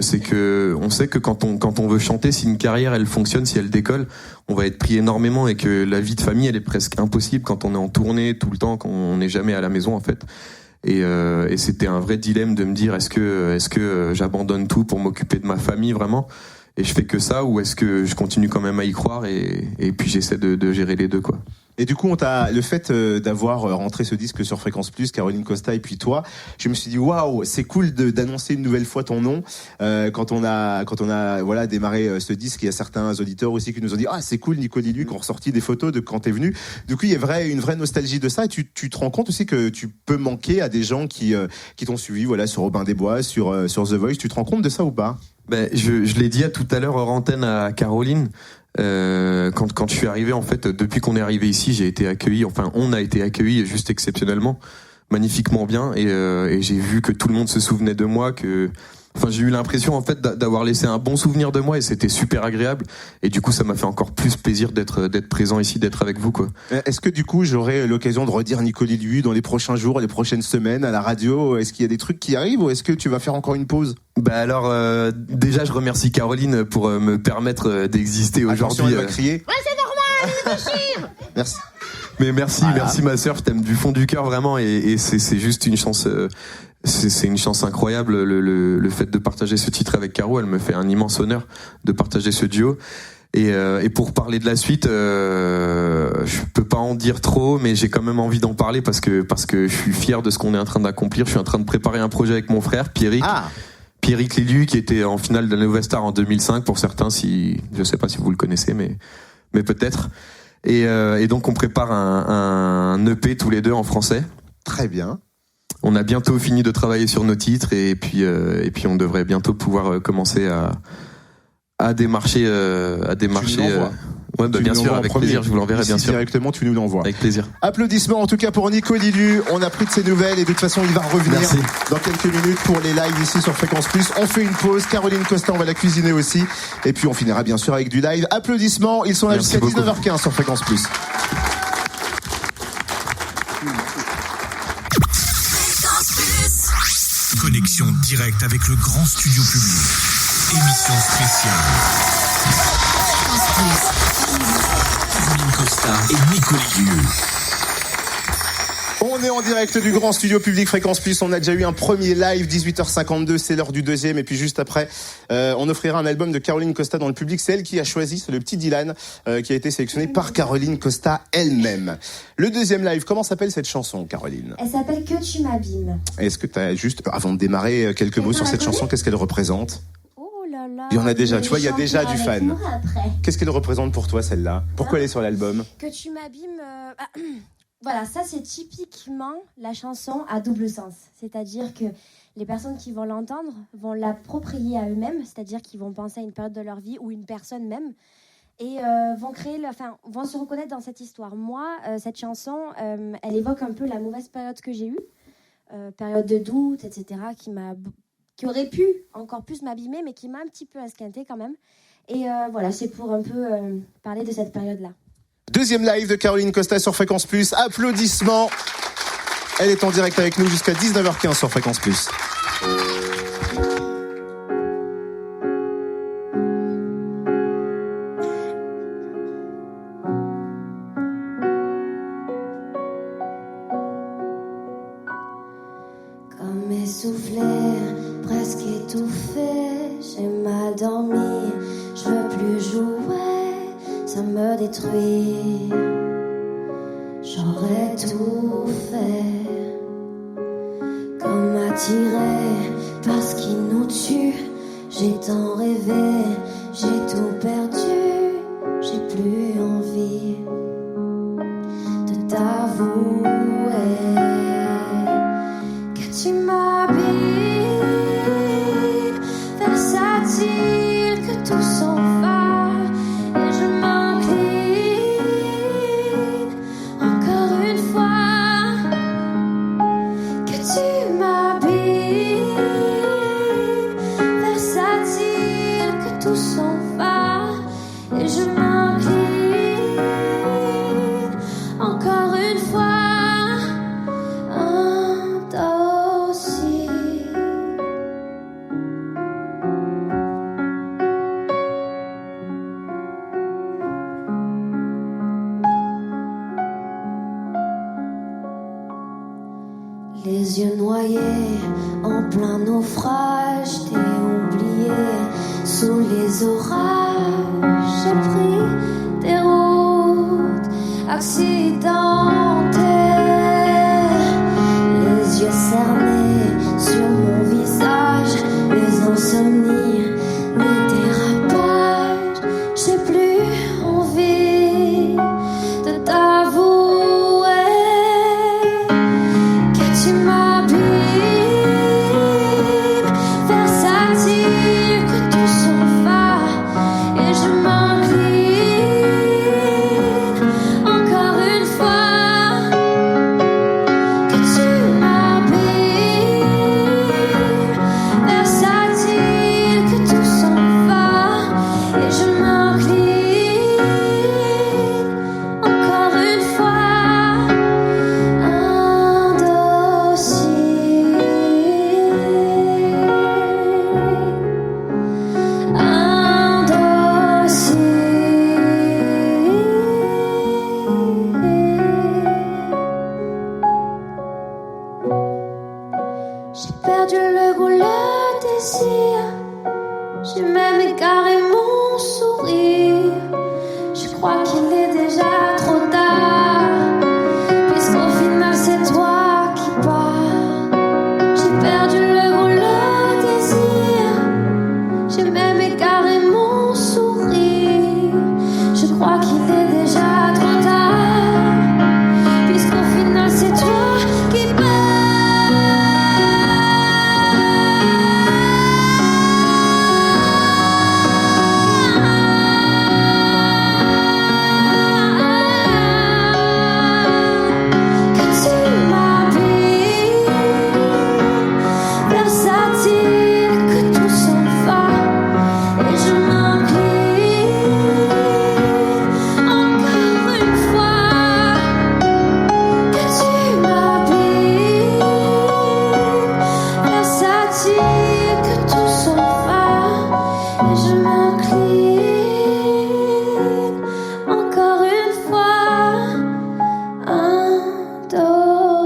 Speaker 4: on sait que quand on veut chanter, si une carrière elle fonctionne, si elle décolle, on va être pris énormément, et que la vie de famille elle est presque impossible quand on est en tournée tout le temps, quand on n'est jamais à la maison en fait. Et c'était un vrai dilemme de me dire est-ce que j'abandonne tout pour m'occuper de ma famille vraiment, et je fais que ça, ou est-ce que je continue quand même à y croire et puis j'essaie de gérer les deux quoi.
Speaker 1: Et du coup, le fait d'avoir rentré ce disque sur Fréquence Plus, Caroline Costa et puis toi, je me suis dit waouh, c'est cool d'annoncer une nouvelle fois ton nom. Quand on a voilà démarré ce disque, il y a certains auditeurs aussi qui nous ont dit ah c'est cool Nico Lillu, qui ont ressorti des photos de quand t'es venu. Du coup, il y a une vraie nostalgie de ça. Et tu te rends compte aussi que tu peux manquer à des gens qui t'ont suivi, voilà, sur Robin des Bois, sur The Voice. Tu te rends compte de ça ou pas?
Speaker 4: Je l'ai dit tout à l'heure hors antenne à Caroline. Quand je suis arrivé, en fait, depuis qu'on est arrivé ici, on a été accueillis juste exceptionnellement, magnifiquement bien, et j'ai vu que tout le monde se souvenait de moi, j'ai eu l'impression en fait d'avoir laissé un bon souvenir de moi, et c'était super agréable, et du coup ça m'a fait encore plus plaisir d'être présent ici, d'être avec vous quoi.
Speaker 1: Est-ce que du coup j'aurai l'occasion de redire Nico Lillu dans les prochains jours, les prochaines semaines à la radio? Est-ce qu'il y a des trucs qui arrivent, ou est-ce que tu vas faire encore une pause?
Speaker 4: Déjà je remercie Caroline pour me permettre d'exister aujourd'hui.
Speaker 1: Attention, elle va crier.
Speaker 7: Ouais, c'est normal, il déchire.
Speaker 1: Merci.
Speaker 4: Mais merci ma sœur, je t'aime du fond du cœur vraiment, et c'est juste une chance. C'est une chance incroyable, le fait de partager ce titre avec Caro. Elle me fait un immense honneur de partager ce duo. Et pour parler de la suite, je peux pas en dire trop, mais j'ai quand même envie d'en parler parce que je suis fier de ce qu'on est en train d'accomplir. Je suis en train de préparer un projet avec mon frère Pierrick. Pierrick Liliu, qui était en finale de la Nouvelle Star en 2005 pour certains, je sais pas si vous le connaissez, mais peut-être. Et donc on prépare un EP tous les deux en français.
Speaker 1: Très bien.
Speaker 4: On a bientôt fini de travailler sur nos titres et puis on devrait bientôt pouvoir commencer à démarcher. Ouais, bien sûr, avec plaisir, je vous l'enverrai bien sûr.
Speaker 1: Directement, tu nous l'envoies.
Speaker 4: Avec plaisir.
Speaker 1: Applaudissements en tout cas pour Nico Liliu. On a pris de ses nouvelles et de toute façon, il va revenir dans quelques minutes pour les lives ici sur Fréquence Plus. On fait une pause. Caroline Costa, on va la cuisiner aussi. Et puis on finira bien sûr avec du live. Applaudissements. Ils sont là jusqu'à 19h15 sur Fréquence Plus.
Speaker 5: Connexion directe avec le grand studio public. Émission spéciale. Caroline Costa et Nico Liliu.
Speaker 1: On est en direct du grand studio public Fréquence Plus. On a déjà eu un premier live, 18h52, c'est l'heure du deuxième. Et puis juste après, on offrira un album de Caroline Costa dans le public. C'est elle qui a choisi, c'est le petit Dylan, qui a été sélectionné par Caroline Costa elle-même. Le deuxième live, comment s'appelle cette chanson, Caroline ?
Speaker 2: Elle s'appelle Que tu m'abîmes.
Speaker 1: Est-ce que tu as juste, avant de démarrer, quelques mots sur cette chanson, qu'est-ce qu'elle représente ?
Speaker 2: Oh là là.
Speaker 1: Il y en a déjà, tu vois, il y a déjà du fan.
Speaker 2: Après.
Speaker 1: Qu'est-ce qu'elle représente pour toi, celle-là ? Pourquoi elle est sur l'album ?
Speaker 2: Que tu m'abîmes... Voilà, ça c'est typiquement la chanson à double sens. C'est-à-dire que les personnes qui vont l'entendre vont l'approprier à eux-mêmes, c'est-à-dire qu'ils vont penser à une période de leur vie ou une personne même, et vont se reconnaître dans cette histoire. Moi, cette chanson, elle évoque un peu la mauvaise période que j'ai eue, période de doute, etc., qui aurait pu encore plus m'abîmer, mais qui m'a un petit peu esquintée quand même. Et voilà, c'est pour un peu parler de cette période-là.
Speaker 1: Deuxième live de Caroline Costa sur Fréquence Plus. Applaudissements. Elle est en direct avec nous jusqu'à 19h15 sur Fréquence Plus.
Speaker 3: Comme essoufflé, presque étouffé, j'ai mal dormi, je veux plus jouer, ça me détruit. J'aurais tout fait, comme attiré par ce qui nous tue. J'ai tant rêvé, j'ai tout perdu, j'ai plus envie de t'avouer. Tu m'habilles, versatile, que tout s'en va, et je m'incline encore une fois. Que tu m'habilles, versatile, que tout s'en va, et je m'incline encore une fois. Les yeux noyés en plein naufrage, t'es oublié sous les orages. J'ai pris des routes accidentées, les yeux cernés sur mon visage, les insomnies, les dérapages. J'ai plus envie de t'avouer. Tu m'habilles, versatile, que tout s'en va, et je m'incline encore une fois. Que tu m'habilles, versatile, que tout s'en va, et je m'incline encore une fois. J'ai perdu le goût, le désir. J'ai même égaré mon sourire.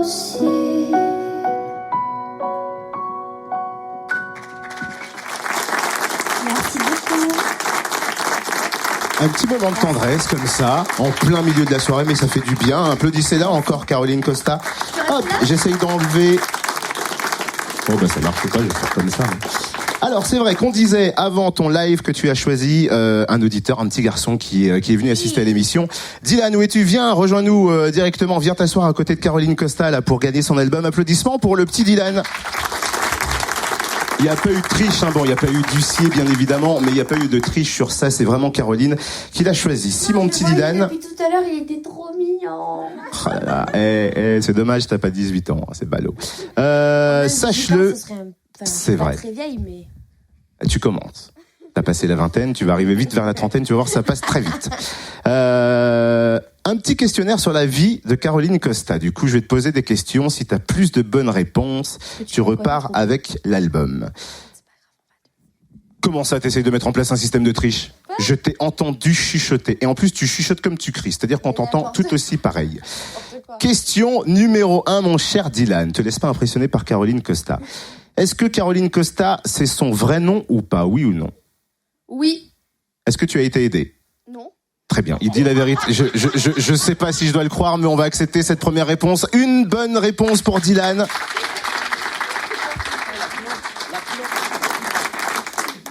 Speaker 3: aussi.
Speaker 2: Merci beaucoup.
Speaker 1: Un petit moment de tendresse comme ça, en plein milieu de la soirée, mais ça fait du bien. Applaudissez-la encore, Caroline Costa. Hop, j'essaye d'enlever. Oh bah ça marche pas, je vais faire comme ça. Alors c'est vrai qu'on disait avant ton live que tu as choisi un auditeur, un petit garçon qui est venu assister à l'émission. Dylan, où es-tu? Viens, rejoins-nous directement, viens t'asseoir à côté de Caroline Costa là pour gagner son album. Applaudissements pour le petit Dylan. Il n'y a pas eu de triche, hein. Bon, il n'y a pas eu d'huissier, bien évidemment, mais il n'y a pas eu de triche sur ça. C'est vraiment Caroline qui l'a choisi. Si mon petit Dylan...
Speaker 2: Depuis tout à l'heure, il était trop mignon.
Speaker 1: Oh là là, c'est dommage, t'as pas 18 ans, c'est ballot. Sache-le, c'est vrai.
Speaker 2: Très vieille, mais...
Speaker 1: Tu commences. T'as passé la vingtaine, tu vas arriver vite vers la trentaine, tu vas voir, ça passe très vite. Un petit questionnaire sur la vie de Caroline Costa. Du coup, je vais te poser des questions. Si t'as plus de bonnes réponses, tu repars avec l'album. Comment ça, t'essayes de mettre en place un système de triche? Je t'ai entendu chuchoter. Et en plus, tu chuchotes comme tu cries. C'est-à-dire qu'on t'entend tout aussi pareil. Question numéro 1, mon cher Dylan. Te laisse pas impressionner par Caroline Costa. Est-ce que Caroline Costa, c'est son vrai nom ou pas? Oui ou non?
Speaker 2: Oui.
Speaker 1: Est-ce que tu as été aidé?
Speaker 2: Non.
Speaker 1: Très bien, il dit la vérité. Je sais pas si je dois le croire, mais on va accepter cette première réponse. Une bonne réponse pour Dylan.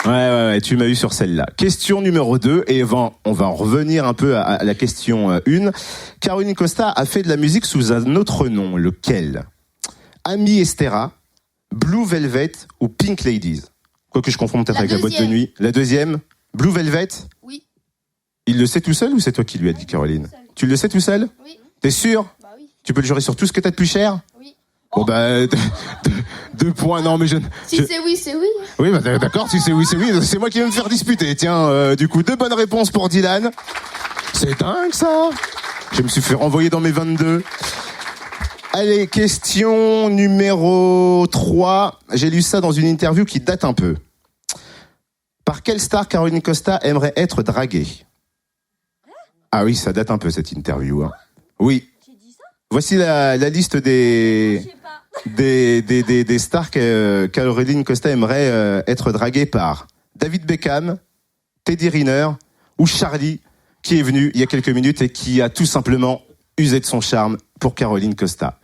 Speaker 1: Ouais, tu m'as eu sur celle-là. Question numéro 2, et on va en revenir un peu à la question 1. Caroline Costa a fait de la musique sous un autre nom, lequel? Ami Estera, Blue Velvet ou Pink Ladies? Quoique je confonds peut-être avec la boîte de nuit. La deuxième? Blue Velvet?
Speaker 2: Oui.
Speaker 1: Il le sait tout seul ou c'est toi qui lui as dit, Caroline? Tu le sais tout seul?
Speaker 2: Oui.
Speaker 1: T'es sûr?
Speaker 2: Bah oui.
Speaker 1: Tu peux le jurer sur tout ce que t'as de plus cher?
Speaker 2: Oui.
Speaker 1: Bon bah, 2 points, non mais
Speaker 2: Si c'est oui, c'est oui.
Speaker 1: Oui, bah d'accord, si c'est oui, c'est moi qui vais me faire disputer. Tiens, du coup, 2 bonnes réponses pour Dylan. C'est dingue ça. Je me suis fait renvoyer dans mes 22. Allez, question numéro 3. J'ai lu ça dans une interview qui date un peu. Par quelle star Caroline Costa aimerait être draguée? Ah oui, ça date un peu cette interview. Hein. Oui. Voici la liste des stars que Caroline Costa aimerait être draguée par David Beckham, Teddy Riner ou Charlie, qui est venu il y a quelques minutes et qui a tout simplement usé de son charme pour Caroline Costa.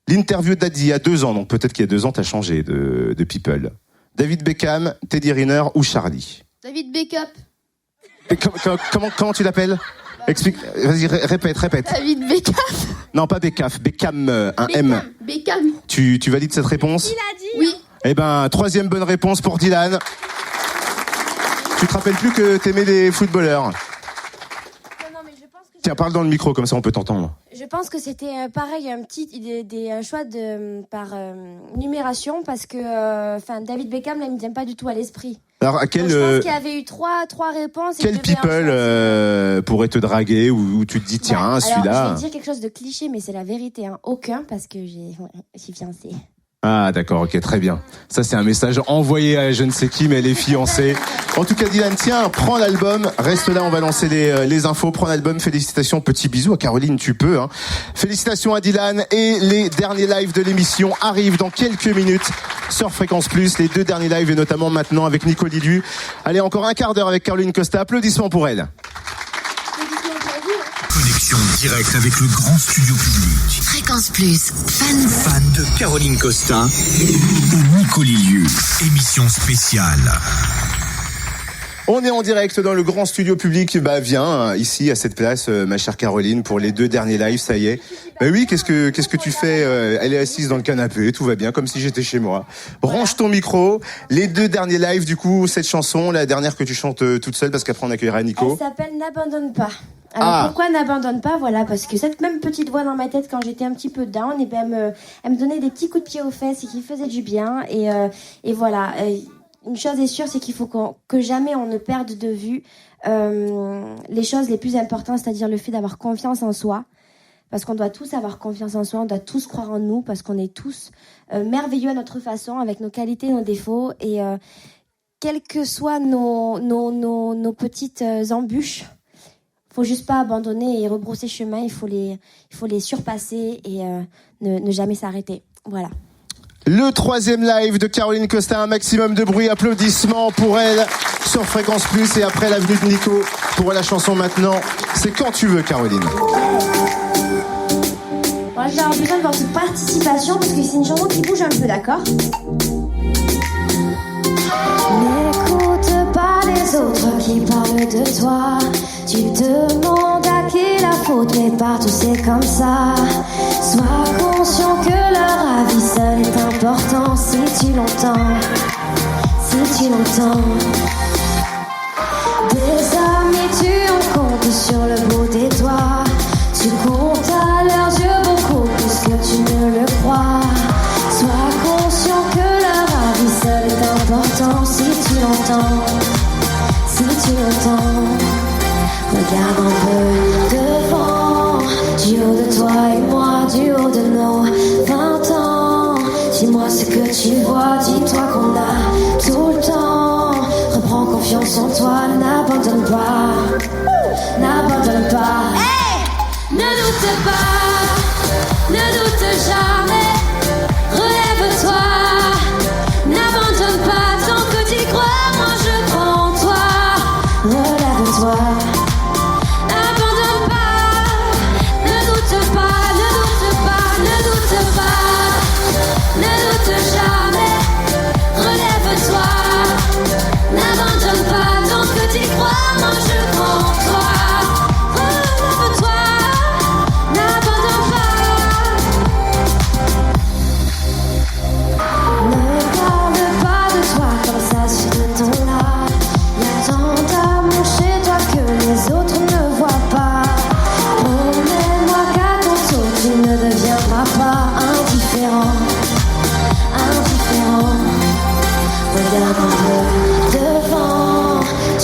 Speaker 1: L'interview date d'il y a 2 ans, donc peut-être qu'il y a 2 ans, t'as changé de people. David Beckham, Teddy Riner ou Charlie?
Speaker 2: David Beckham.
Speaker 1: Comment tu l'appelles? Explique, vas-y, répète.
Speaker 2: David Beckham.
Speaker 1: Non, pas Beckham, Beckham, un M.
Speaker 2: Beckham.
Speaker 1: Tu valides cette réponse?
Speaker 2: Il a dit. Oui.
Speaker 1: Eh ben, 3e bonne réponse pour Dylan. Tu te rappelles plus que t'aimais des footballeurs?
Speaker 2: Non, mais je pense que...
Speaker 1: Tiens, parle dans le micro, comme ça on peut t'entendre.
Speaker 2: Je pense que c'était pareil, un choix par numération, parce que David Beckham, là, il me vient pas du tout à l'esprit.
Speaker 1: Alors, à quel,
Speaker 2: donc, je pense qu'il y avait eu trois réponses.
Speaker 1: Quel people pourrait te draguer ou tu te dis, tiens,
Speaker 2: alors,
Speaker 1: celui-là...
Speaker 2: je vais dire quelque chose de cliché, mais c'est la vérité. Hein. Aucun, parce que j'ai fiancé.
Speaker 1: Ah d'accord, ok, très bien. Ça c'est un message envoyé à je ne sais qui, mais elle est fiancée. En tout cas, Dylan, tiens, prends l'album, reste là, on va lancer les infos. Prends l'album, félicitations, petit bisou à Caroline, tu peux. Hein. Félicitations à Dylan, et les derniers lives de l'émission arrivent dans quelques minutes sur Fréquence Plus. Les 2 derniers lives, et notamment maintenant avec Nico Liliu. Allez, encore un quart d'heure avec Caroline Costa. Applaudissements pour elle.
Speaker 5: Connexion directe avec le grand studio public.
Speaker 3: Fréquence Plus,
Speaker 5: Fan de Caroline Costa et Nico Liliu. Émission spéciale.
Speaker 1: On est en direct dans le grand studio public. Bah viens ici à cette place, ma chère Caroline, pour les 2 derniers lives. Ça y est. Bah oui, qu'est-ce que tu fais? Elle est assise dans le canapé, tout va bien, comme si j'étais chez moi. Branche ton micro. Les 2 derniers lives, du coup, cette chanson, la dernière que tu chantes toute seule, parce qu'après on accueillera Nico.
Speaker 2: Elle s'appelle N'abandonne pas. Alors pourquoi N'abandonne pas? Voilà, parce que cette même petite voix dans ma tête quand j'étais un petit peu down, et ben elle me donnait des petits coups de pied aux fesses et qui faisaient du bien. Et voilà. Une chose est sûre, c'est qu'il faut que jamais on ne perde de vue les choses les plus importantes, c'est-à-dire le fait d'avoir confiance en soi. Parce qu'on doit tous avoir confiance en soi, on doit tous croire en nous, parce qu'on est tous merveilleux à notre façon, avec nos qualités, nos défauts. Et quelles que soient nos petites embûches, faut juste pas abandonner et rebrousser chemin. Il faut les surpasser et ne jamais s'arrêter. Voilà.
Speaker 1: Le 3e live de Caroline Costa, un maximum de bruit, applaudissements pour elle sur Fréquence Plus et après la venue de Nico pour la chanson maintenant. C'est quand tu veux, Caroline.
Speaker 2: Moi, j'ai besoin de votre participation parce que c'est une chanson qui bouge un peu, d'accord?
Speaker 3: N'écoute pas les autres qui parlent de toi. Tu demandes à qui la faute, mais partout c'est comme ça. Sois conscient que leur avis seul est important si tu l'entends. Si tu l'entends. Des amis, tu en comptes sur le bout des doigts. Tu comptes à leurs yeux beaucoup plus que tu ne le crois. Sois conscient que leur avis seul est important si tu l'entends. Si tu l'entends. Regarde un peu devant, du haut de toi et moi, du haut de nos 20 ans. Dis-moi ce que tu vois, dis-toi qu'on a tout le temps. Reprends confiance en toi, n'abandonne pas. N'abandonne pas. Hey! Ne doute pas, ne doute jamais. Relève-toi, n'abandonne pas tant que t'y crois. Moi je prends toi. Relève-toi.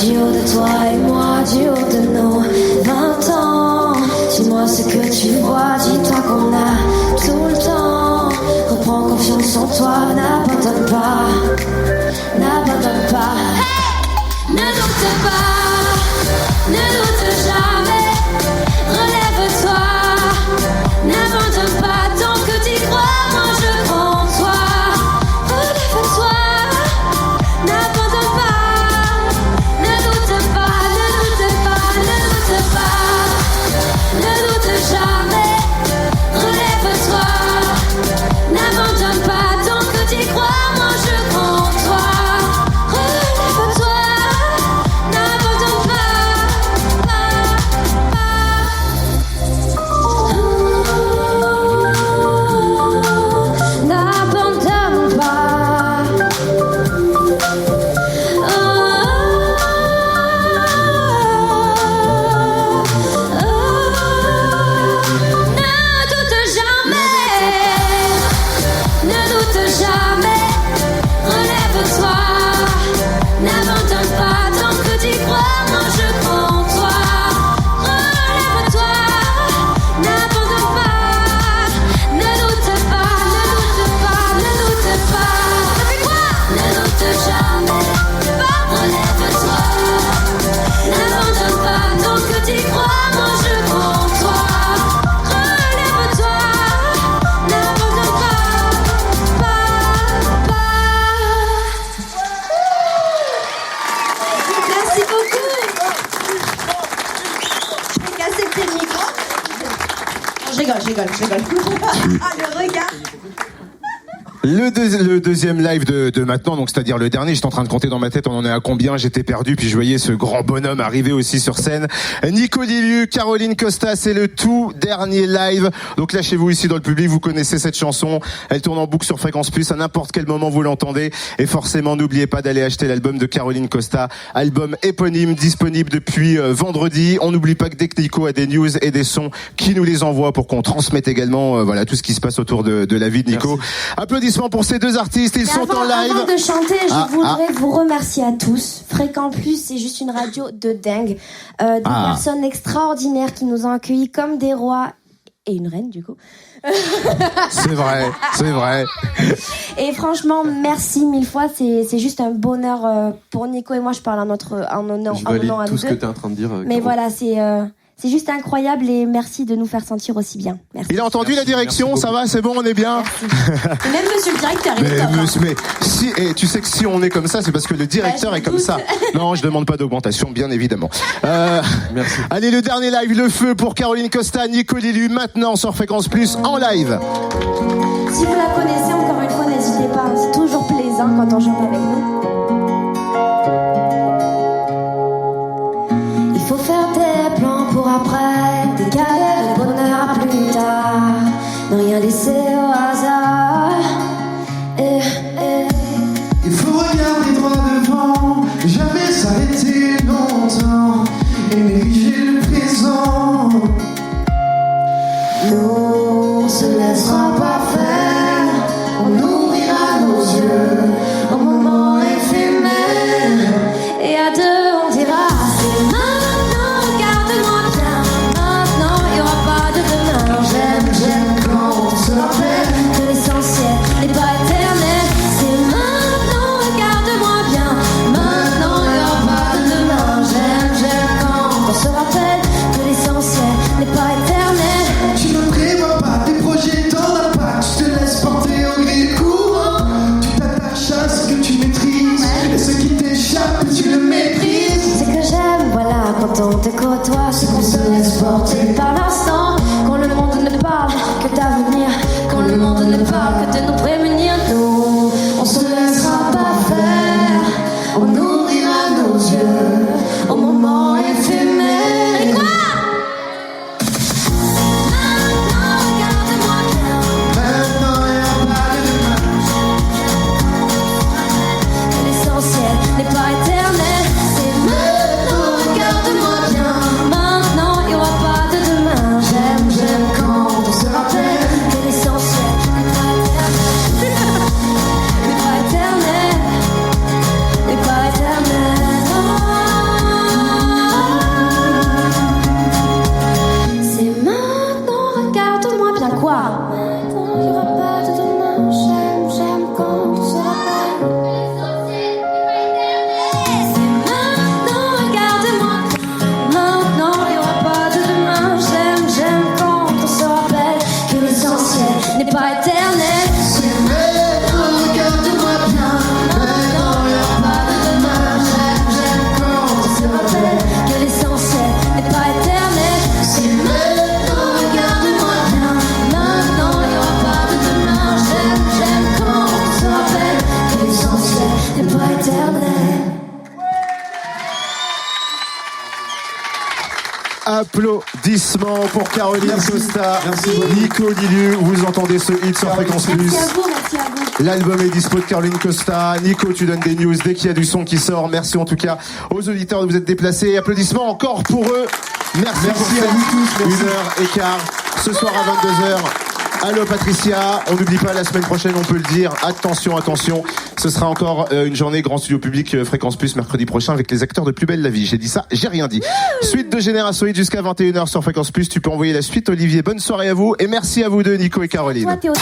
Speaker 3: Du haut de toi et moi, du haut de nos 20 ans. Dis-moi ce que tu vois, dis-toi qu'on a tout le temps. Reprends confiance en toi, n'abandonne pas. N'abandonne pas. Hey! Ne doute pas, ne doute jamais. Relève-toi, n'abandonne pas tant que t'y crois. Moi je prends toi. Relève-toi, n'abandonne pas. Ne doute jamais, relève-toi. N'abandonne pas tant que t'y crois. Moi je prends toi. Relève-toi, n'abandonne pas. N'abandonne pas.
Speaker 2: Je rigole. Ah, le regard.
Speaker 1: Le deuxième live de maintenant, donc c'est-à-dire le dernier, j'étais en train de compter dans ma tête, on en est à combien, j'étais perdu, puis je voyais ce grand bonhomme arriver aussi sur scène. Nico Liliu, Caroline Costa, c'est le tout dernier live. Donc lâchez-vous ici dans le public, vous connaissez cette chanson, elle tourne en boucle sur Fréquence Plus, à n'importe quel moment vous l'entendez. Et forcément, n'oubliez pas d'aller acheter l'album de Caroline Costa, album éponyme, disponible depuis vendredi. On n'oublie pas que dès que Nico a des news et des sons, qui nous les envoie pour qu'on transmette également voilà tout ce qui se passe autour de la vie de Nico.
Speaker 4: Merci.
Speaker 1: Applaudissements pour ces deux artistes, ils sont en live.
Speaker 2: Avant de chanter, je voudrais vous remercier à tous. Fréquence Plus, c'est juste une radio de dingue. Des personnes extraordinaires qui nous ont accueillis comme des rois et une reine du coup.
Speaker 1: C'est vrai, c'est vrai.
Speaker 2: Et franchement, merci mille fois. C'est juste un bonheur pour Nico et moi. Je parle en nom
Speaker 4: Je valide
Speaker 2: à
Speaker 4: tout
Speaker 2: nous
Speaker 4: ce que
Speaker 2: deux.
Speaker 4: tu es en train de dire.
Speaker 2: Mais
Speaker 4: Caro.
Speaker 2: voilà, c'est juste incroyable et merci de nous faire sentir aussi bien. Merci.
Speaker 1: Il a entendu la direction, ça va, c'est bon, on est bien.
Speaker 2: Et même monsieur le directeur, il est top.
Speaker 1: Mais si, et tu sais que si on est comme ça, c'est parce que le directeur est comme ça. Non, je demande pas d'augmentation, bien évidemment.
Speaker 4: Merci.
Speaker 1: Allez, le dernier live, le feu pour Caroline Costa, Nico Lillu, maintenant sur Fréquence Plus en live.
Speaker 2: Si vous la connaissez, encore une fois, n'hésitez pas. C'est toujours plaisant quand on chante avec nous.
Speaker 3: Il faut faire des plans pour après, décaler le bonheur à plus tard, ne rien laisser au hasard.
Speaker 8: Il faut regarder droit devant, jamais s'arrêter longtemps et négliger le présent.
Speaker 3: Nous, on se laissera pas faire, on ouvrira nos yeux au moment éphémère. Et à deux, on dira c'est maintenant, regarde-moi bien. Maintenant, il n'y aura pas de demain. J'aime quand on se rappelle que l'essentiel n'est pas éternel. C'est maintenant, regarde-moi bien. Maintenant, il n'y aura pas de demain. J'aime quand on se rappelle que l'essentiel n'est pas éternel.
Speaker 8: Tu ne prévois pas tes projets, t'en as pas. Tu te laisses porter au gré du courant. Tu t'attaches à ce que tu maîtrises et ce qui t'échappe, tu le méprises.
Speaker 3: C'est que j'aime, voilà, quand on te côtoie, c'est qu'on se laisse porter par l'instant. Quand le monde ne parle que d'avenir, quand le monde ne parle que de nous prémunir, nous, on se laissera pas faire, on ouvrira nos yeux au moment éphémère. Et quoi? Maintenant, regarde-moi bien.
Speaker 8: Maintenant, il n'y a pas de demain.
Speaker 3: Que l'essentiel n'est pas éternel. C'est maintenant, regarde-moi bien. Maintenant, il n'y aura pas de demain. J'aime quand on se rappelle que l'essentiel n'est pas éternel. N'est pas éternel. N'est pas éternel. C'est maintenant, regarde-moi bien. Quoi? Maintenant, il n'y aura pas de demain. J'aime quand on se rappelle. C'est maintenant, regarde-moi. Maintenant, il n'y aura pas de demain. J'aime quand on se rappelle que l'essentiel n'est pas éternel.
Speaker 8: C'est maintenant, regarde-moi bien. Maintenant, il n'y aura pas de demain.
Speaker 3: J'aime quand on se rappelle que l'essentiel n'est pas éternel.
Speaker 8: C'est maintenant,
Speaker 3: Regarde-moi bien. Maintenant, il n'y aura pas de demain. J'aime quand on se rappelle que l'essentiel n'est pas éternel.
Speaker 1: Applaudissements pour Caroline Costa,
Speaker 4: Merci.
Speaker 1: Nico Lillu. Vous entendez ce hit sur Fréquence Plus.
Speaker 2: Merci à vous, merci à vous.
Speaker 1: L'album est dispo de Caroline Costa. Nico, tu donnes des news dès qu'il y a du son qui sort. Merci en tout cas aux auditeurs de vous être déplacés. Applaudissements encore pour eux. Merci pour
Speaker 8: à vous tous, merci.
Speaker 1: 1h15 ce soir à 22h. Allô Patricia, on n'oublie pas la semaine prochaine, on peut le dire. Attention, ce sera encore une journée grand studio public Fréquence Plus mercredi prochain avec les acteurs de Plus belle la vie. J'ai dit ça, j'ai rien dit. Suite de Génération Hit jusqu'à 21h sur Fréquence Plus. Tu peux envoyer la suite Olivier. Bonne soirée à vous et merci à vous deux Nico et Caroline.
Speaker 2: Toi, t'es au top.